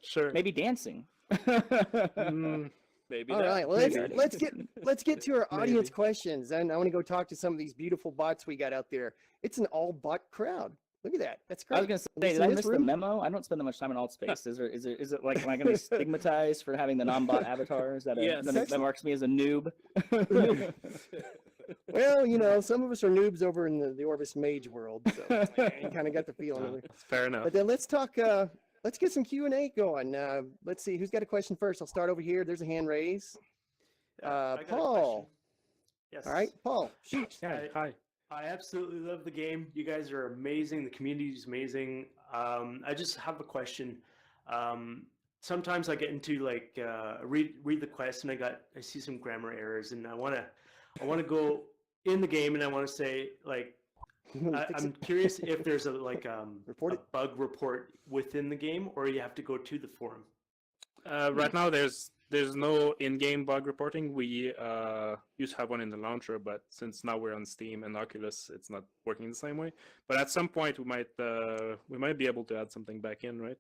sure. Maybe dancing. Mm, Maybe. All that. right, well Maybe. let's get to our audience Maybe. questions, and I want to go talk to some of these beautiful bots we got out there. It's an all bot crowd. Look at that. That's great. I was gonna say, At least did in I this miss the room. memo? I don't spend that much time in alt space. Is it like am I gonna be stigmatized for having the non-bot avatar? Is that Yes. that marks me as a noob? Well, you know, some of us are noobs over in the Orbus Mage world, so you kind of got the feeling. of it. fair enough. But then let's talk. Let's get some Q&A going. Let's see who's got a question first. I'll start over here. There's a hand raised. I got a Paul. question. Yes. All right, Paul. Shoot. Hi. I absolutely love the game. You guys are amazing. The community is amazing. I just have a question. Sometimes I get into like read the quest and I see some grammar errors and I want to go in the game and I want to say like I'm curious if there's a Report a it. bug report within the game or you have to go to the forum. Right now, there's no in-game bug reporting. We used to have one in the launcher, but since now we're on Steam and Oculus, it's not working the same way. But at some point, we might be able to add something back in, right?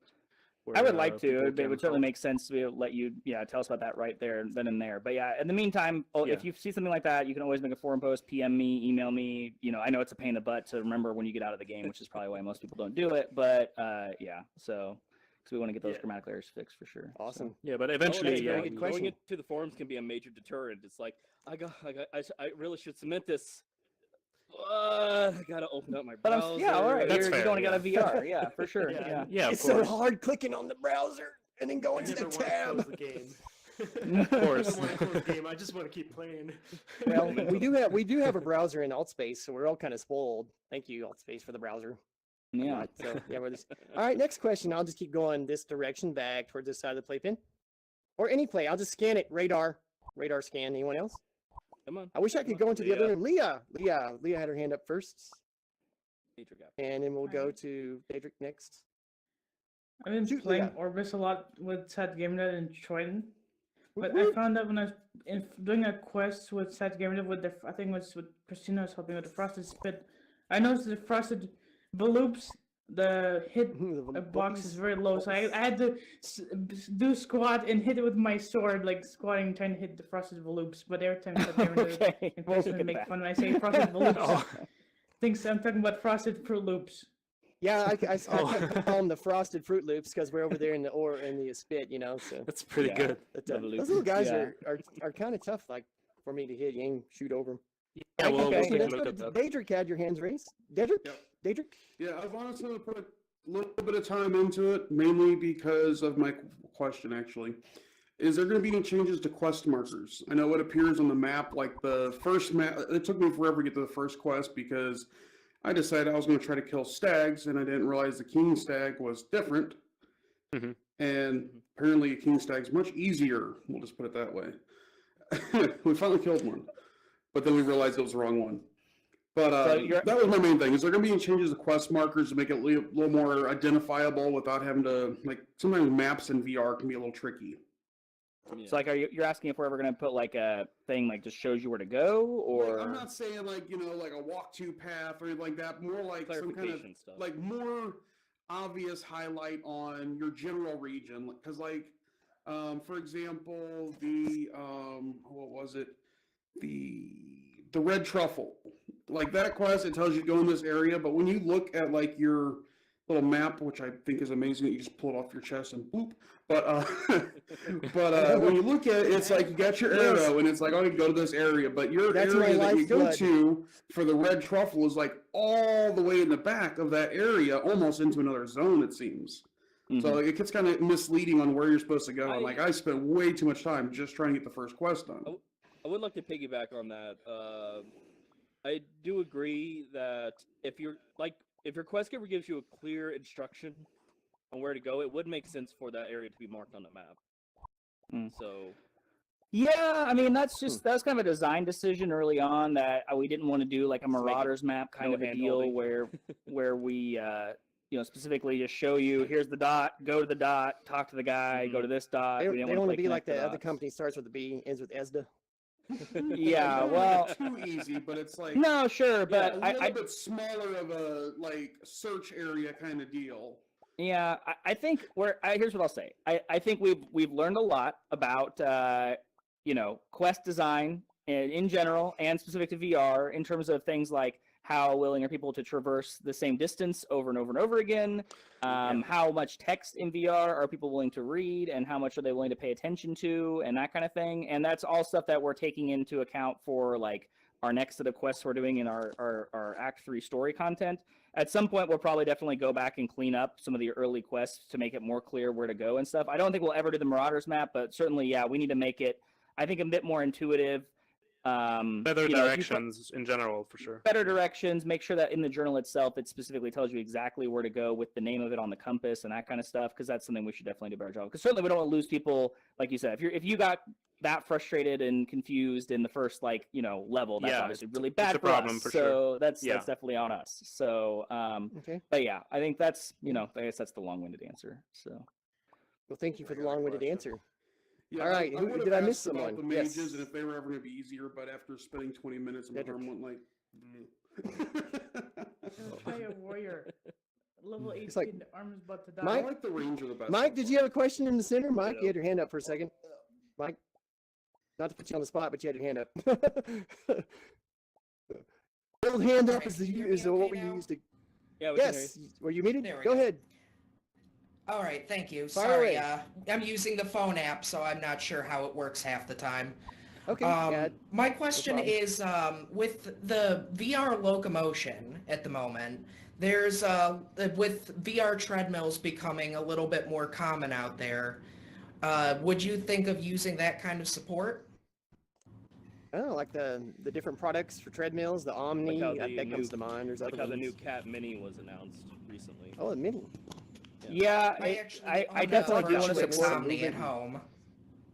I would like to. people It can would certainly help. make sense to be able to let you, tell us about that right there, then and there. But yeah, in the meantime, Yeah. if you see something like that, you can always make a forum post, PM me, email me. I know it's a pain in the butt to remember when you get out of the game, which is probably why most people don't do it. But yeah, so because we want to get those Yeah. grammatical errors fixed for sure. Awesome. Yeah, but that's eventually, a very good question. Going into the forums can be a major deterrent. It's like I really should submit this. I gotta open up my But browser. yeah, all right. That's You're fair, going to get a yeah. VR, yeah, for sure. Yeah. Yeah. yeah, of It's so course. hard clicking on the browser and then going I to the never want to tab. close the game. Of course. I don't want to close the game. I just want to keep playing. Well, we do have a browser in AltSpace, so we're all kind of spoiled. Thank you, AltSpace, for the browser. Yeah. Right, so yeah, we're just all right. Next question. I'll just keep going this direction back towards this side of the playpen, or any play. I'll just scan it. Radar scan. Anyone else? Come on. I wish I could go into the other Leah. room. Leah had her hand up first, Major gap. and then we'll go Alright. to Daedric next. I've been Shoot, playing Leah. Orbus a lot with SadGamerDad and Troyden, but Whoop, I found out when I was doing a quest with SadGamerDad with I think it was with Christina was helping with the frosted spit. I noticed the frosted voloops, the hit whoop. box is very low, so I had to do squat and hit it with my sword, like squatting, trying to hit the frosted voloops. But every time SadGamerDad Okay. in We'll person look at make that. fun when I say frosted voloops. Oh. Thinks I'm talking about frosted Fruit Loops. Yeah, I call them the frosted Fruit Loops because we're over there in the spit, So That's pretty Yeah. good. but, The those Loops, little guys yeah. are kind of tough, like for me to hit. You ain't shoot over them. Yeah, we'll Okay. take a Let's look go at to that. Daedric had your hands raised. Daedric? Yep. Daedric? Yeah, I've honestly put a little bit of time into it, mainly because of my question, actually. Is there going to be any changes to quest markers? I know it appears on the map, like the first map, it took me forever to get to the first quest because I decided I was going to try to kill stags, and I didn't realize the king stag was different. Mhm. And apparently a king stag's much easier, we'll just put it that way. We finally killed one, but then we realized it was the wrong one. But So you're- that was my main thing. Is there going to be any changes to quest markers to make it a little more identifiable without having to, like, sometimes maps in VR can be a little tricky. So like, you're asking if we're ever gonna put like a thing like just shows you where to go, or Like, I'm not saying like, you know, like a walk-to path or anything like that. More like some kind of Clarification stuff. like more obvious highlight on your general region. Because like, for example, the what was it? The red truffle. Like that quest, it tells you to go in this area, but when you look at like your little map, which I think is amazing that you just pull it off your chest and boop. But when you look at it, it's like you got your arrow and it's like, oh, you go to this area, but your That's my area that you go lifeblood. to for the red truffle is like all the way in the back of that area, almost into another zone, it seems. So it gets kind of misleading on where you're supposed to go. And like I spent way too much time just trying to get the first quest done. I would like to piggyback on that. I do agree that if your quest giver gives you a clear instruction on where to go, it would make sense for that area to be marked on the map. So yeah, I mean that's kind of a design decision early on that we didn't want to do like a Marauders map kind no of a hand-holding. deal where we specifically just show you here's the dot, go to the dot, talk to the guy, go to this dot. They We didn't don't want to play be like connect the other dots. company starts with a B, ends with ESDA. Yeah, well, too easy, but it's like no, sure, but a little bit smaller of a like search area kind of deal. Yeah, I think here's what I'll say. I think we've learned a lot about quest design in general and specific to VR in terms of things like how willing are people to traverse the same distance over and over and over again, how much text in VR are people willing to read, and how much are they willing to pay attention to, and that kind of thing. And that's all stuff that we're taking into account for like our next set of quests we're doing in our Act 3 story content. At some point, we'll probably definitely go back and clean up some of the early quests to make it more clear where to go and stuff. I don't think we'll ever do the Marauders map, but certainly, yeah, we need to make it, I think, a bit more intuitive. Better directions in general, for sure. Better directions. Make sure that in the journal itself, it specifically tells you exactly where to go with the name of it on the compass and that kind of stuff, because that's something we should definitely do a better job. Because certainly we don't want to lose people, like you said. If you got that frustrated and confused in the first level, that's obviously really bad for problem, us. for So sure. that's definitely on us. So Okay. but yeah, I think that's I guess that's the long-winded answer. So Well, thank you for the long-winded anser. Yeah, All right, who- would've did I miss asked about someone? The mages Yes. and if they were ever going to be easier, but after spending 20 minutes, my Cedric. arm went like. Try a warrior. Level 18, It's like- the arm is about to die. I Mike? like the ranger the best. Mike, so did far. you have a question in the center? Mike, you had your hand up for a second. Mike, not to put you on the spot, but you had your hand up. Old hand up is what we use to. yeah, we can hear Yes, were you muted? There we Go go. ahead. All right, thank you. Fire Sorry, away. I'm using the phone app, so I'm not sure how it works half the time. Okay. yeah, My question problem. is, with the VR locomotion at the moment, there's with VR treadmills becoming a little bit more common out there. Would you think of using that kind of support? Oh, like the different products for treadmills, the Omni, how that the comes new- to mind. There's like other how the new ones. Cat Mini was announced recently. Oh, the Mini. yeah, I actually I own a definitely do want to Virtuix support Omni at home.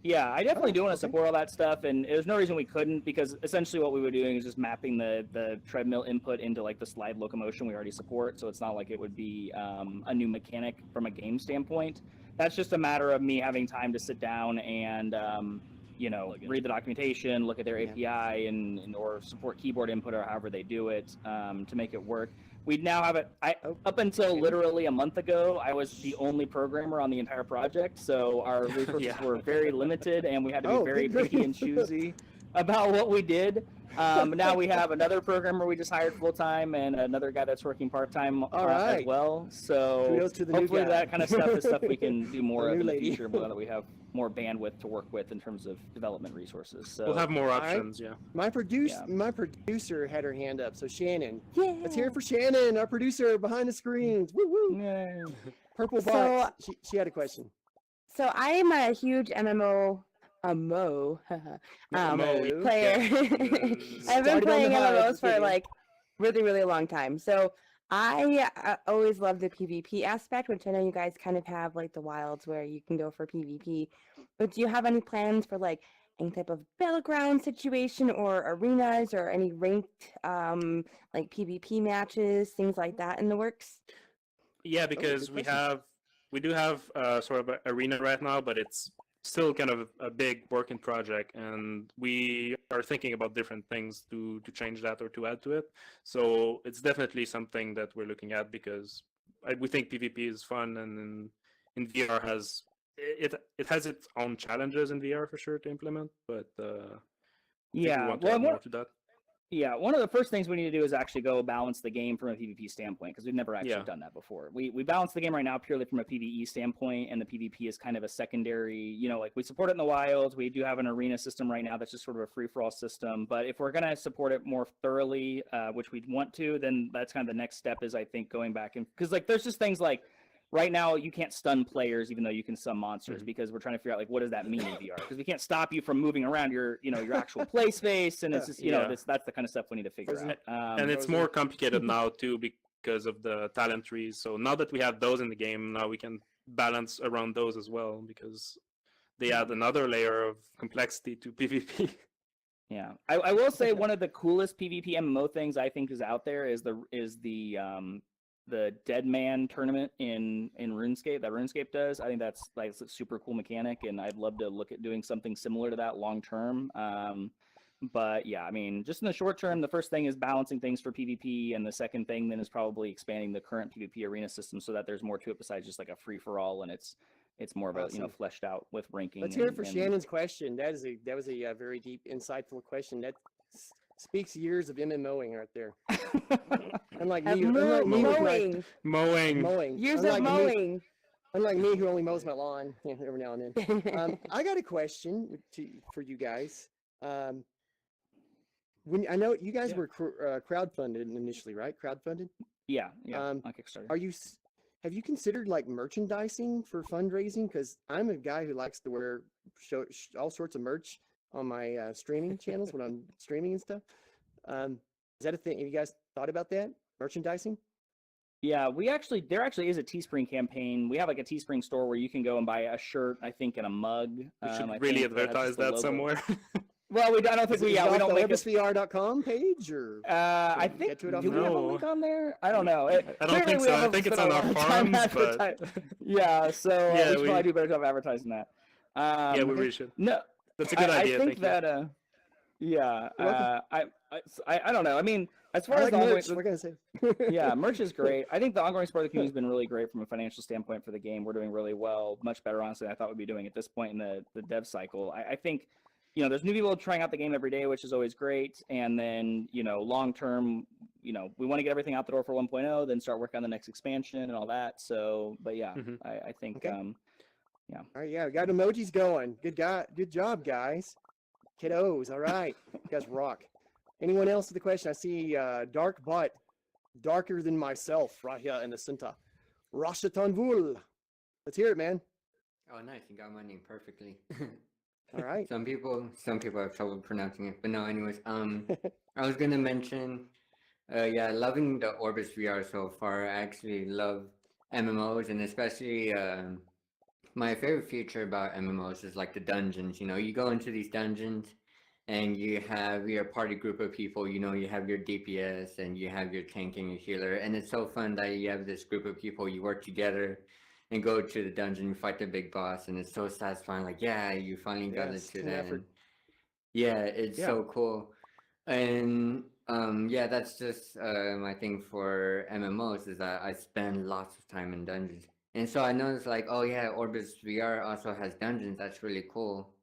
Yeah, I definitely do want to okay. support all that stuff, and there's no reason we couldn't, because essentially what we were doing is just mapping the treadmill input into like the slide locomotion we already support, so it's not like it would be a new mechanic from a game standpoint. That's just a matter of me having time to sit down and read the documentation, look at their API, and or support keyboard input or however they do it to make it work. We now have it. Up until literally a month ago, I was the only programmer on the entire project, so our resources were very limited, and we had to be very good picky and choosy about what we did. Now we have another programmer we just hired full time, and another guy that's working part time as right. well. So Kudos to the new hopefully guy. that kind of stuff is stuff we can do more The of new in the lady. future, now that we have more bandwidth to work with in terms of development resources. So We'll have more right. options, yeah. My producer had her hand up. So Shannon, Yeah. let's hear it for Shannon, our producer behind the screens. Woo woo. Yay. Purple So- box. She had a question. So I am a huge MMO Mo. player. I've Started been on the playing high MMOs with for video. like really, really long time. So I always love the PvP aspect, which I know you guys kind of have like the wilds where you can go for PvP. But do you have any plans for like any type of battleground situation or arenas or any ranked like PvP matches, things like that in the works? Yeah, good because question. we do have sort of an arena right now, but it's still kind of a big working project, and we are thinking about different things to change that or to add to it. So it's definitely something that we're looking at because we think PvP is fun, and in VR has it has its own challenges in VR for sure to implement, but I think we Yeah, want to well, add more to that. yeah, one of the first things we need to do is actually go balance the game from a PvP standpoint because we've never actually Yeah. done that before. We balance the game right now purely from a PvE standpoint, and the PvP is kind of a secondary. Like we support it in the wilds. We do have an arena system right now that's just sort of a free for all system. But if we're gonna support it more thoroughly, which we'd want to, then that's kind of the next step. Is I think going back and because like there's just things like. Right now, you can't stun players, even though you can stun monsters, because we're trying to figure out like what does that mean in VR? Because we can't stop you from moving around your actual play space, and it's just Yeah. that's the kind of stuff we need to figure out. And it's more complicated now too because of the talent trees. So now that we have those in the game, now we can balance around those as well because they add another layer of complexity to PvP. Yeah, I will say one of the coolest PvP MMO things I think is out there is the Dead Man tournament in RuneScape that RuneScape does. I think that's like a super cool mechanic, and I'd love to look at doing something similar to that long term. But yeah, I mean, just in the short term, the first thing is balancing things for PvP, and the second thing then is probably expanding the current PvP arena system so that there's more to it besides just like a free for all, and it's more of a Awesome. fleshed out with ranking. Let's hear it and- for and- Shannon's question. That was a very deep, insightful question. That speaks years of MMOing right there. Unlike me, unlike me with my Mowing. Mowing. Years Unlike of me- mowing. Unlike me, who only mows my lawn every now and then. I got a question for you guys. When I know you guys Yeah. were crowdfunded initially, right? Crowdfunded. Yeah, Um, on Kickstarter. Are you? Have you considered like merchandising for fundraising? Because I'm a guy who likes to wear all sorts of merch on my streaming channels when I'm streaming and stuff. Is that a thing? Have you guys thought about that? Merchandising? Yeah, there actually is a Teespring campaign. We have like a Teespring store where you can go and buy a shirt, I think, and a mug. We I should think really that has advertise just the that logo. somewhere. Well, I don't think Is it we off don't the make it. orbusvr.com page or? I Can we think get to it off do we have a No. link on there? I don't know. I don't think so. I think it's on our forums, but yeah. So Yeah, we should we- probably do a better job advertising that. yeah, we okay. really should. No, That's a good idea. I think Thank that yeah. You're welcome. I don't know. I mean, as far I as like the ongoing, merch. What can I say? yeah, merch is great. I think the ongoing support of the community has been really great from a financial standpoint for the game. We're doing really well, much better, honestly, than I thought we'd be doing at this point in the dev cycle. I think, there's new people trying out the game every day, which is always great. And then, long term, we want to get everything out the door for 1.0, then start working on the next expansion and all that. So, but yeah, Mhm. I think, Okay. yeah. All right, yeah, we got emojis going. Good job, guys. Kiddos, all right. You guys rock. Anyone else with the question? I see Dark Butt, darker than myself, right here in the center. Rashatanvul. Let's hear it, man. Oh, nice. You got my name perfectly. All right. Some people have trouble pronouncing it, but no. Anyways, I was gonna mention, yeah, loving the Orbus VR so far. I actually love MMOs, and especially my favorite feature about MMOs is like the dungeons. You go into these dungeons, and you have your party group of people. You have your DPS, and you have your tank and your healer, and it's so fun that you have this group of people. You work together and go to the dungeon, you fight the big boss, and it's so satisfying. Like, yeah, you finally got Yes, it to team that. effort. And yeah, it's Yeah. so cool. And yeah, that's just my thing for MMOs is that I spend lots of time in dungeons. And so I noticed like, oh yeah, Orbis VR also has dungeons. That's really cool.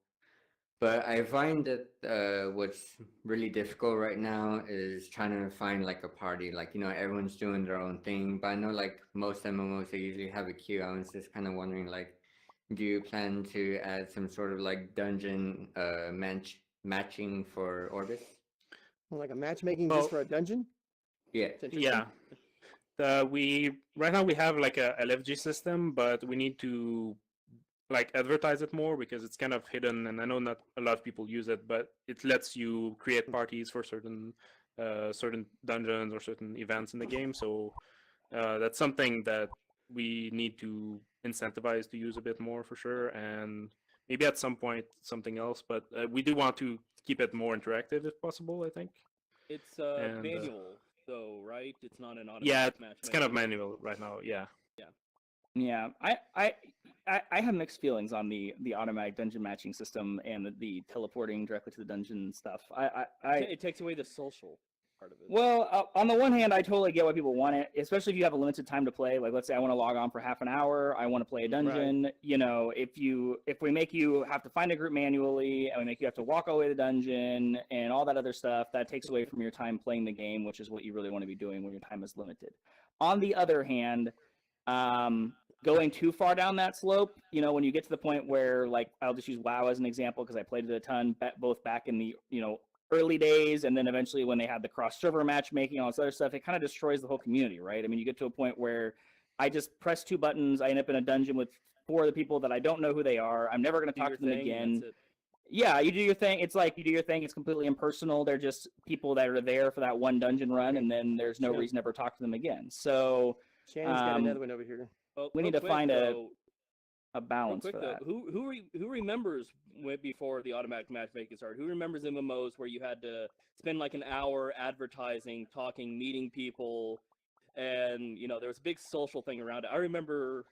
But I find that what's really difficult right now is trying to find like a party. Like, everyone's doing their own thing. But I know like most MMOs, they usually have a queue. I was just kind of wondering like, do you plan to add some sort of like dungeon matching for Orbis? Like a matchmaking Well- just for a dungeon? Yeah. It's interesting. Yeah. Right now we have like a LFG system, but we need to like advertise it more because it's kind of hidden, and I know not a lot of people use it, but it lets you create parties for certain dungeons or certain events in the game. So that's something that we need to incentivize to use a bit more for sure. And maybe at some point something else, but we do want to keep it more interactive if possible, I think. It's And, manual though, right? It's not an automatic Yeah, matchmaking. it's kind of manual right now. Yeah. Yeah, I have mixed feelings on the automatic dungeon matching system and the teleporting directly to the dungeon stuff. It takes away the social part of it. Well, on the one hand, I totally get why people want it, especially if you have a limited time to play. Like, let's say I want to log on for half an hour, I want to play a dungeon. You know, if we make you have to find a group manually, and we make you have to walk all the way to the dungeon and all that other stuff, that takes away from your time playing the game, which is what you really want to be doing when your time is limited. On the other hand, going too far down that slope, you know, when you get to the point where, like, I'll just use WoW as an example because I played it a ton, both back in the, you know, early days and then eventually when they had the cross-server matchmaking, all this other stuff, it kind of destroys the whole community, right? I mean, you get to a point where I just press 2 buttons, I end up in a dungeon with 4 of the people that I don't know who they are. I'm never going to talk to them again. Yeah, you do your thing. It's like you do your thing. It's completely impersonal. They're just people that are there for that one dungeon run, and then there's no reason to ever talk to them again. So Shannon's got another one over here. Well, we need to find a balance real quick, for that. Though, who remembers before the automatic matchmaking started? Who remembers MMOs where you had to spend like an hour advertising, talking, meeting people, and you know there was a big social thing around it. I remember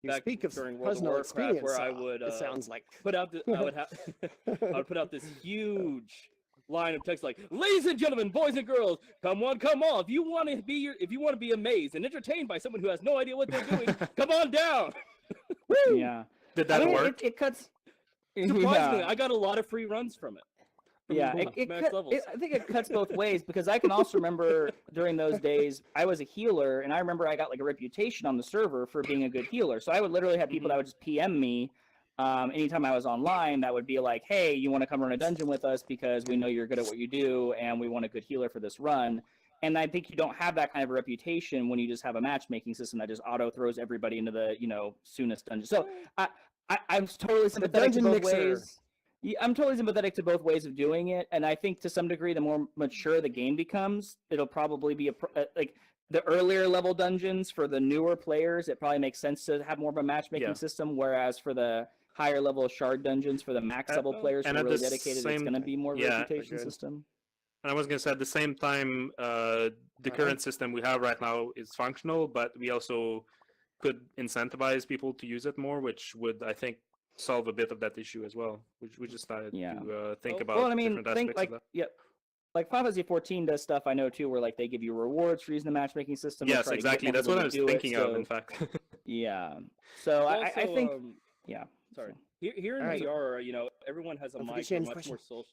back speak of during World of personal Warcraft where I experience, would it sounds like put out I would put out this huge line of text like, "Ladies and gentlemen, boys and girls, come on! If you want to be amazed and entertained by someone who has no idea what they're doing, come on down." Yeah. Did that work? It cuts. Surprisingly, I got a lot of free runs from it. Yeah, I think it cuts both ways because I can also remember during those days I was a healer and I remember I got like a reputation on the server for being a good healer. So I would literally have people that would just PM me anytime I was online that would be like, "Hey, you want to come run a dungeon with us because we know you're good at what you do and we want a good healer for this run." And I think you don't have that kind of a reputation when you just have a matchmaking system that just auto throws everybody into the, you know, soonest dungeon. So I'm totally sympathetic to both ways. Yeah, I'm totally sympathetic to both ways of doing it, and I think to some degree, the more mature the game becomes, it'll probably be like the earlier level dungeons for the newer players. It probably makes sense to have more of a matchmaking system, whereas for the higher level shard dungeons for the max level players who are really dedicated, it's going to be more reputation system. And I was going to say at the same time, the current system we have right now is functional, but we also could incentivize people to use it more, which would, I think, solve a bit of that issue as well. We just started to think about different aspects of that. Like Final Fantasy 14 does stuff I know too, where like they give you rewards for using the matchmaking system. Yes, exactly. That's what I was thinking of, in fact. Yeah. So I think, Sorry. Here in VR, you know, everyone has a mic. We're much more social.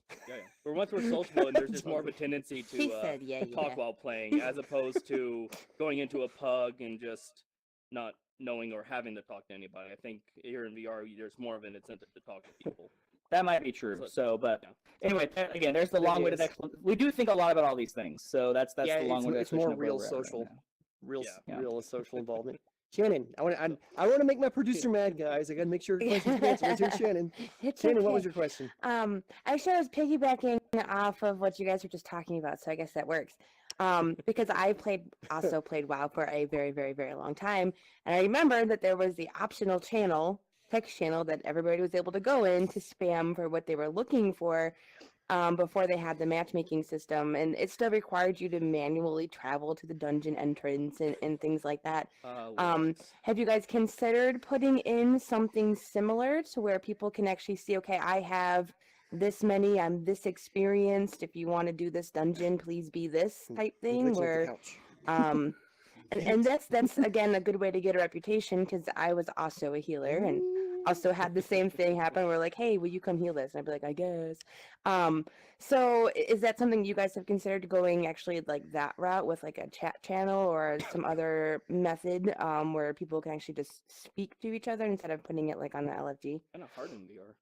We're much more sociable, and there's just more of a tendency to talk while playing, as opposed to going into a pug and just not knowing or having to talk to anybody. I think here in VR, there's more of an incentive to talk to people. That might be true. Anyway, again, there's the long-winded explanation. We do think a lot about all these things, so that's the long-winded explanation. It's more real social, real social involvement. Shannon, I want to make my producer mad, guys. I got to make sure your question's answered. Here's Shannon. Shannon, what was your question? Actually, I was piggybacking off of what you guys were just talking about, so I guess that works. Because I also played WoW for a very, very, very long time, and I remember that there was the optional channel, text channel, that everybody was able to go in to spam for what they were looking for. Before they had the matchmaking system, and it still required you to manually travel to the dungeon entrance and things like that. Have you guys considered putting in something similar to where people can actually see, okay, I have this many, I'm this experienced, if you want to do this dungeon, please be this type thing, where and that's again a good way to get a reputation, because I was also a healer and also had the same thing happen. We're like, hey, will you come heal this? And I'd be like, I guess. So is that something you guys have considered, going actually like that route with like a chat channel or some other method where people can actually just speak to each other instead of putting it like on the LFG? Kind of hard in VR.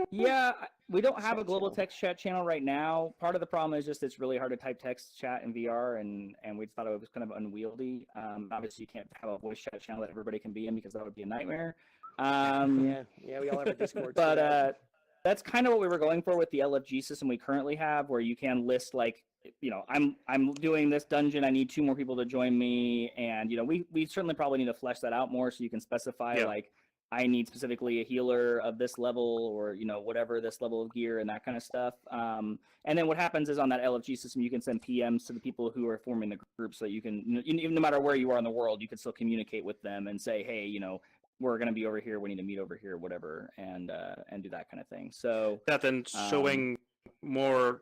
Yeah, we don't have a global text chat channel right now. Part of the problem is just it's really hard to type text chat in VR, and we just thought it was kind of unwieldy. Obviously, you can't have a voice chat channel that everybody can be in, because that would be a nightmare. We all have a Discord. But that's kind of what we were going for with the LFG system we currently have, where you can list, like, you know, I'm doing this dungeon, I need 2 more people to join me, and you know, we certainly probably need to flesh that out more, so you can specify like, I need specifically a healer of this level, or whatever this level of gear and that kind of stuff. And then what happens is on that LFG system, you can send PMs to the people who are forming the group, so that you can, no matter where you are in the world, you can still communicate with them and say, hey, we're going to be over here, we need to meet over here, whatever, and do that kind of thing. So that and showing more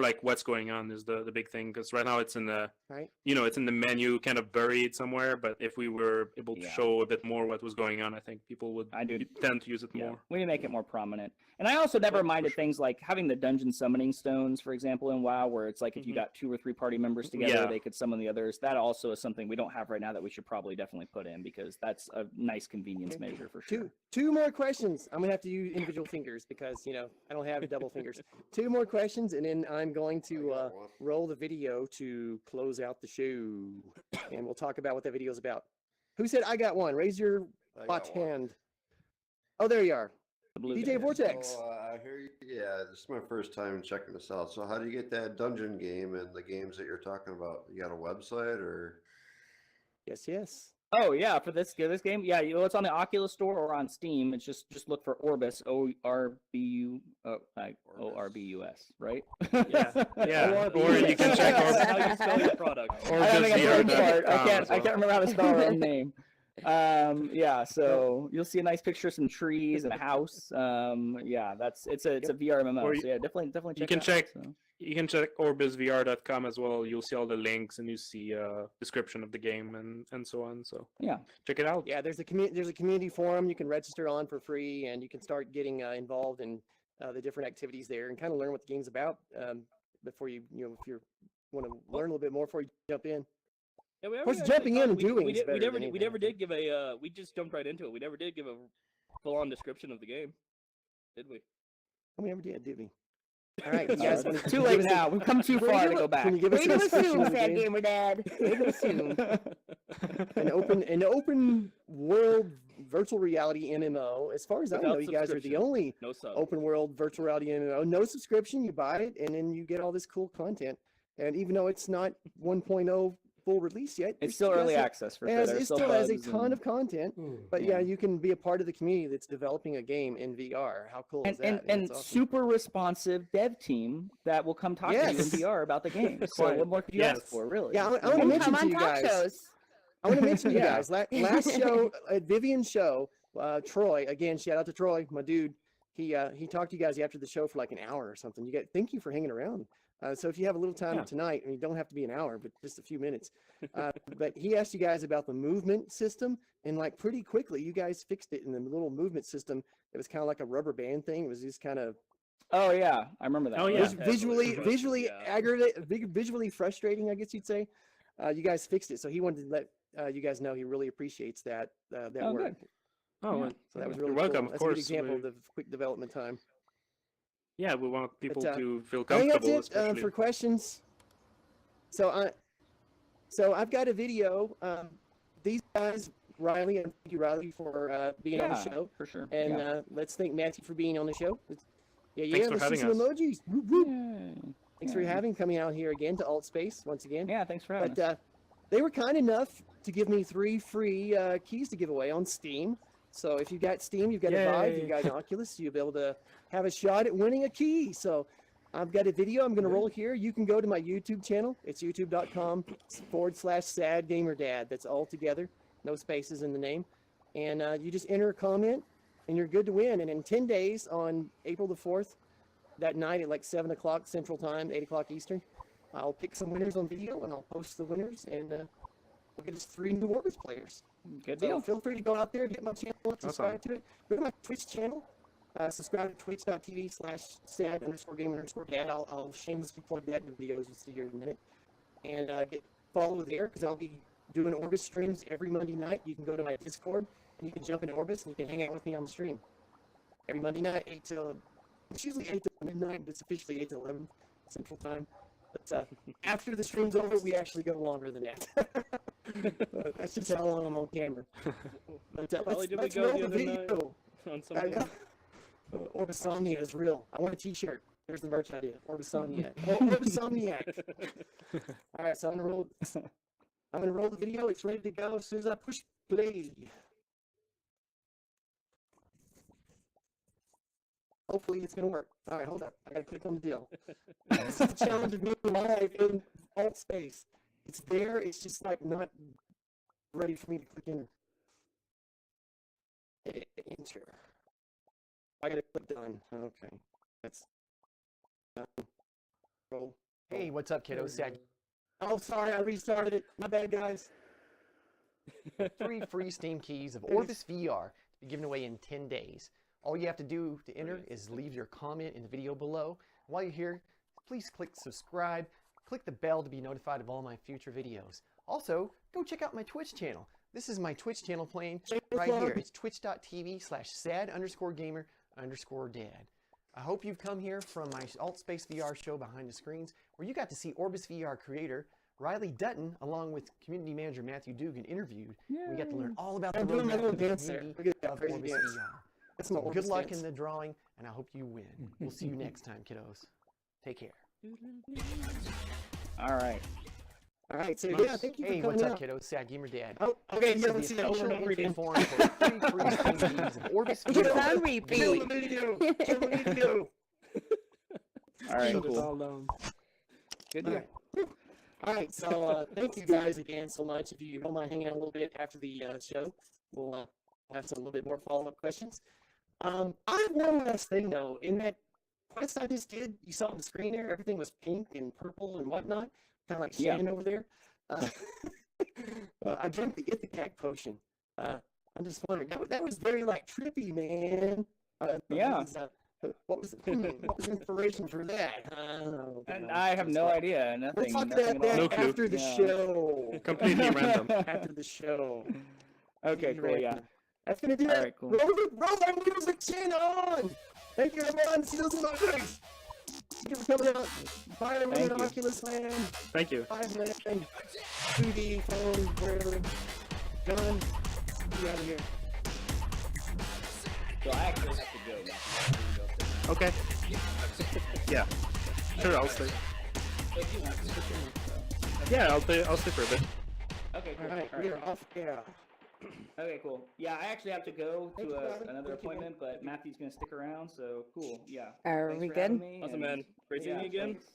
like what's going on is the big thing, because right now it's in the it's in the menu, kind of buried somewhere. But if we were able to show a bit more what was going on, I think people would tend to use it more. We need to make it more prominent. And I also never minded things like having the dungeon summoning stones, for example, in WoW, where it's like if you got 2 or 3 party members together, they could summon the others. That also is something we don't have right now that we should probably definitely put in, because that's a nice convenience measure for sure. Two more questions. I'm gonna have to use individual fingers because I don't have double fingers. 2 more questions, and then I'm going to roll the video to close out the show, and we'll talk about what that video is about. Who said I got one? Raise your bot hand. Oh, there you are. DJ Vortex. I hear you. Yeah, this is my first time checking this out. So how do you get that dungeon game and the games that you're talking about? You got a website or? Yes. Oh yeah, for this game, yeah, it's on the Oculus Store or on Steam. It's just look for Orbus, Orbus, right? Yeah. Or you can check how you spell your product. I can't remember how to spell our own name. So you'll see a nice picture of some trees and a house. It's a VR MMO. So yeah, definitely check it out. You can check orbusvr.com as well. You'll see all the links, and you see a description of the game and so on. So yeah, check it out. Yeah, there's a community forum you can register on for free, and you can start getting involved in the different activities there and kind of learn what the game's about before if you want to learn a little bit more before you jump in. Yeah, of course, jumping in and doing we never did give a we just jumped right into it. We never did give a full-on description of the game, did we? We never did we? All right, you guys. Too late now. We've come too far to go back. Way to assume, SadGamerDad. Way to assume. An open world virtual reality MMO. As far as I know, you guys are the only open world virtual reality MMO. No subscription. You buy it, and then you get all this cool content. And even though it's not 1.0 full release yet, it's still early access for sure. It still has a ton of content, but yeah, you can be a part of the community that's developing a game in VR. How cool is that? And awesome. Super responsive dev team that will come talk to you in VR about the game. So what more could you ask for, really? Yeah, I want to mention to you guys. I want to mention to you guys. Last show at Vivian's show, Troy, again, shout out to Troy, my dude. He talked to you guys after the show for like an hour or something. Thank you for hanging around. So if you have a little time tonight, and you don't have to be an hour, but just a few minutes. But he asked you guys about the movement system, and like pretty quickly, you guys fixed it in the little movement system. It was kind of like a rubber band thing. It was just kind of. Oh yeah, I remember that. Oh yeah, visually aggravating, visually frustrating, I guess you'd say. You guys fixed it, so he wanted to let you guys know he really appreciates that work. Good. Oh, so that was really welcome. Cool. Of That's course, a good example of the quick development time. Yeah, we want people to feel I comfortable. think that's it for questions. So I've got a video. These guys, Riley, and thank you, Riley, for being on the show. For sure. And let's thank Matthew for being on the show. Thanks for let's having see some us. emojis. Thanks for coming out here again to Alt Space once again. Yeah, thanks for having us. But they were kind enough to give me 3 free keys to give away on Steam. So if you've got Steam, you've got a Vive, you've got an Oculus, you'll be able to have a shot at winning a key. So I've got a video I'm going to roll here. You can go to my YouTube channel. It's youtube.com/SadGamerDad. That's all together. No spaces in the name. And you just enter a comment, and you're good to win. And in 10 days, on April the 4th, that night at like 7 o'clock Central Time, 8 o'clock Eastern, I'll pick some winners on video, and I'll post the winners, and we'll get us 3 new Orbus players. Good deal. So feel free to go out there, get my channel, subscribe to it. Go to my Twitch channel. Subscribe to twitch.tv/sad_gamer_dad. I'll shamelessly plug that in the videos you'll see here in a minute. And follow there, because I'll be doing Orbus streams every Monday night. You can go to my Discord, and you can jump into Orbus, and you can hang out with me on the stream. Every Monday night, it's usually 8 to midnight, but it's officially 8 to 11 Central Time. But after the stream's over, we actually go longer than that. That's just how long I'm on camera. But let's roll the video. Orbisomnia is real. I want a t-shirt. There's the merch idea. Orbisomniac. Orbisomniac. All right, so I'm gonna roll the video. It's ready to go as soon as I push play. hopefully it's gonna work. All right, hold up. I gotta click on the deal. This is the challenge of being live in alt space. It's there. It's just like not ready for me to click enter. Enter. I gotta click done. Okay, that's done. Roll. Hey, what's up, kiddos? Sad. Oh, sorry, I restarted it. My bad, guys. 3 free Steam keys of Orbus VR to be given away in 10 days. All you have to do to enter is leave your comment in the video below. While you're here, please click subscribe, click the bell to be notified of all my future videos. Also, go check out my Twitch channel. This is my Twitch channel playing right here. It's twitch.tv/SadGamerDad. I hope you've come here from my Alt Space VR show behind the screens, where you got to see Orbus VR creator Riley Dutton, along with community manager Mathieu Dugon, interviewed. We got to learn all about the roadmap of the community of Orbus VR. That's my So good Orbus luck dance. in the drawing, and I hope you win. We'll see you next time, kiddos. Take care. All right. All right, so yeah, thank you for Hey, coming what's up, out. kiddos? SadGamerDad. Oh, okay, This yeah, is let's the see that over official and over entry again. form for 3 free Steam keys of Orbus It's VR. on repeat. Kill the video. Kill the video. All right, Shut us cool. all down. Good All deal. right. All right, so thank you guys again so much. If you don't mind hanging out a little bit after the show, we'll have some a little bit more follow-up questions. I have one last thing though. In that quest I just did, you saw on the screen there, everything was pink and purple and whatnot, kind of like Yeah. Shannon over there. I drank the Ithacac potion. I'm just wondering, that was very like trippy, man. Yeah. What was the inspiration for that? And I have no idea. We'll Nothing. talk Nothing about at that all. No clue. after the Yeah. show. Completely random. After the show. Okay, cool. Yeah. That's gonna do All it. right, cool. Roll our music channel on. Thank you, everyone. See those in my face. Thank you for coming out. Bye, everyone. Thank you. Oculus Land. Thank you. 5 minutes. 2D phone, wherever. John, get out of here. So I actually have to go. Okay. Yeah. Sure, I'll stay. If you want to, so. Yeah, I'll stay for a bit. Okay, cool. All right, All we right. are off air. Okay, cool. Yeah, I actually have to go Thank to you, Robin. another Thank you, appointment, but Matthew's gonna stick around, so cool. Yeah. Are Thanks we for good? having me, Awesome, and- man. Great seeing yeah, you again. thanks.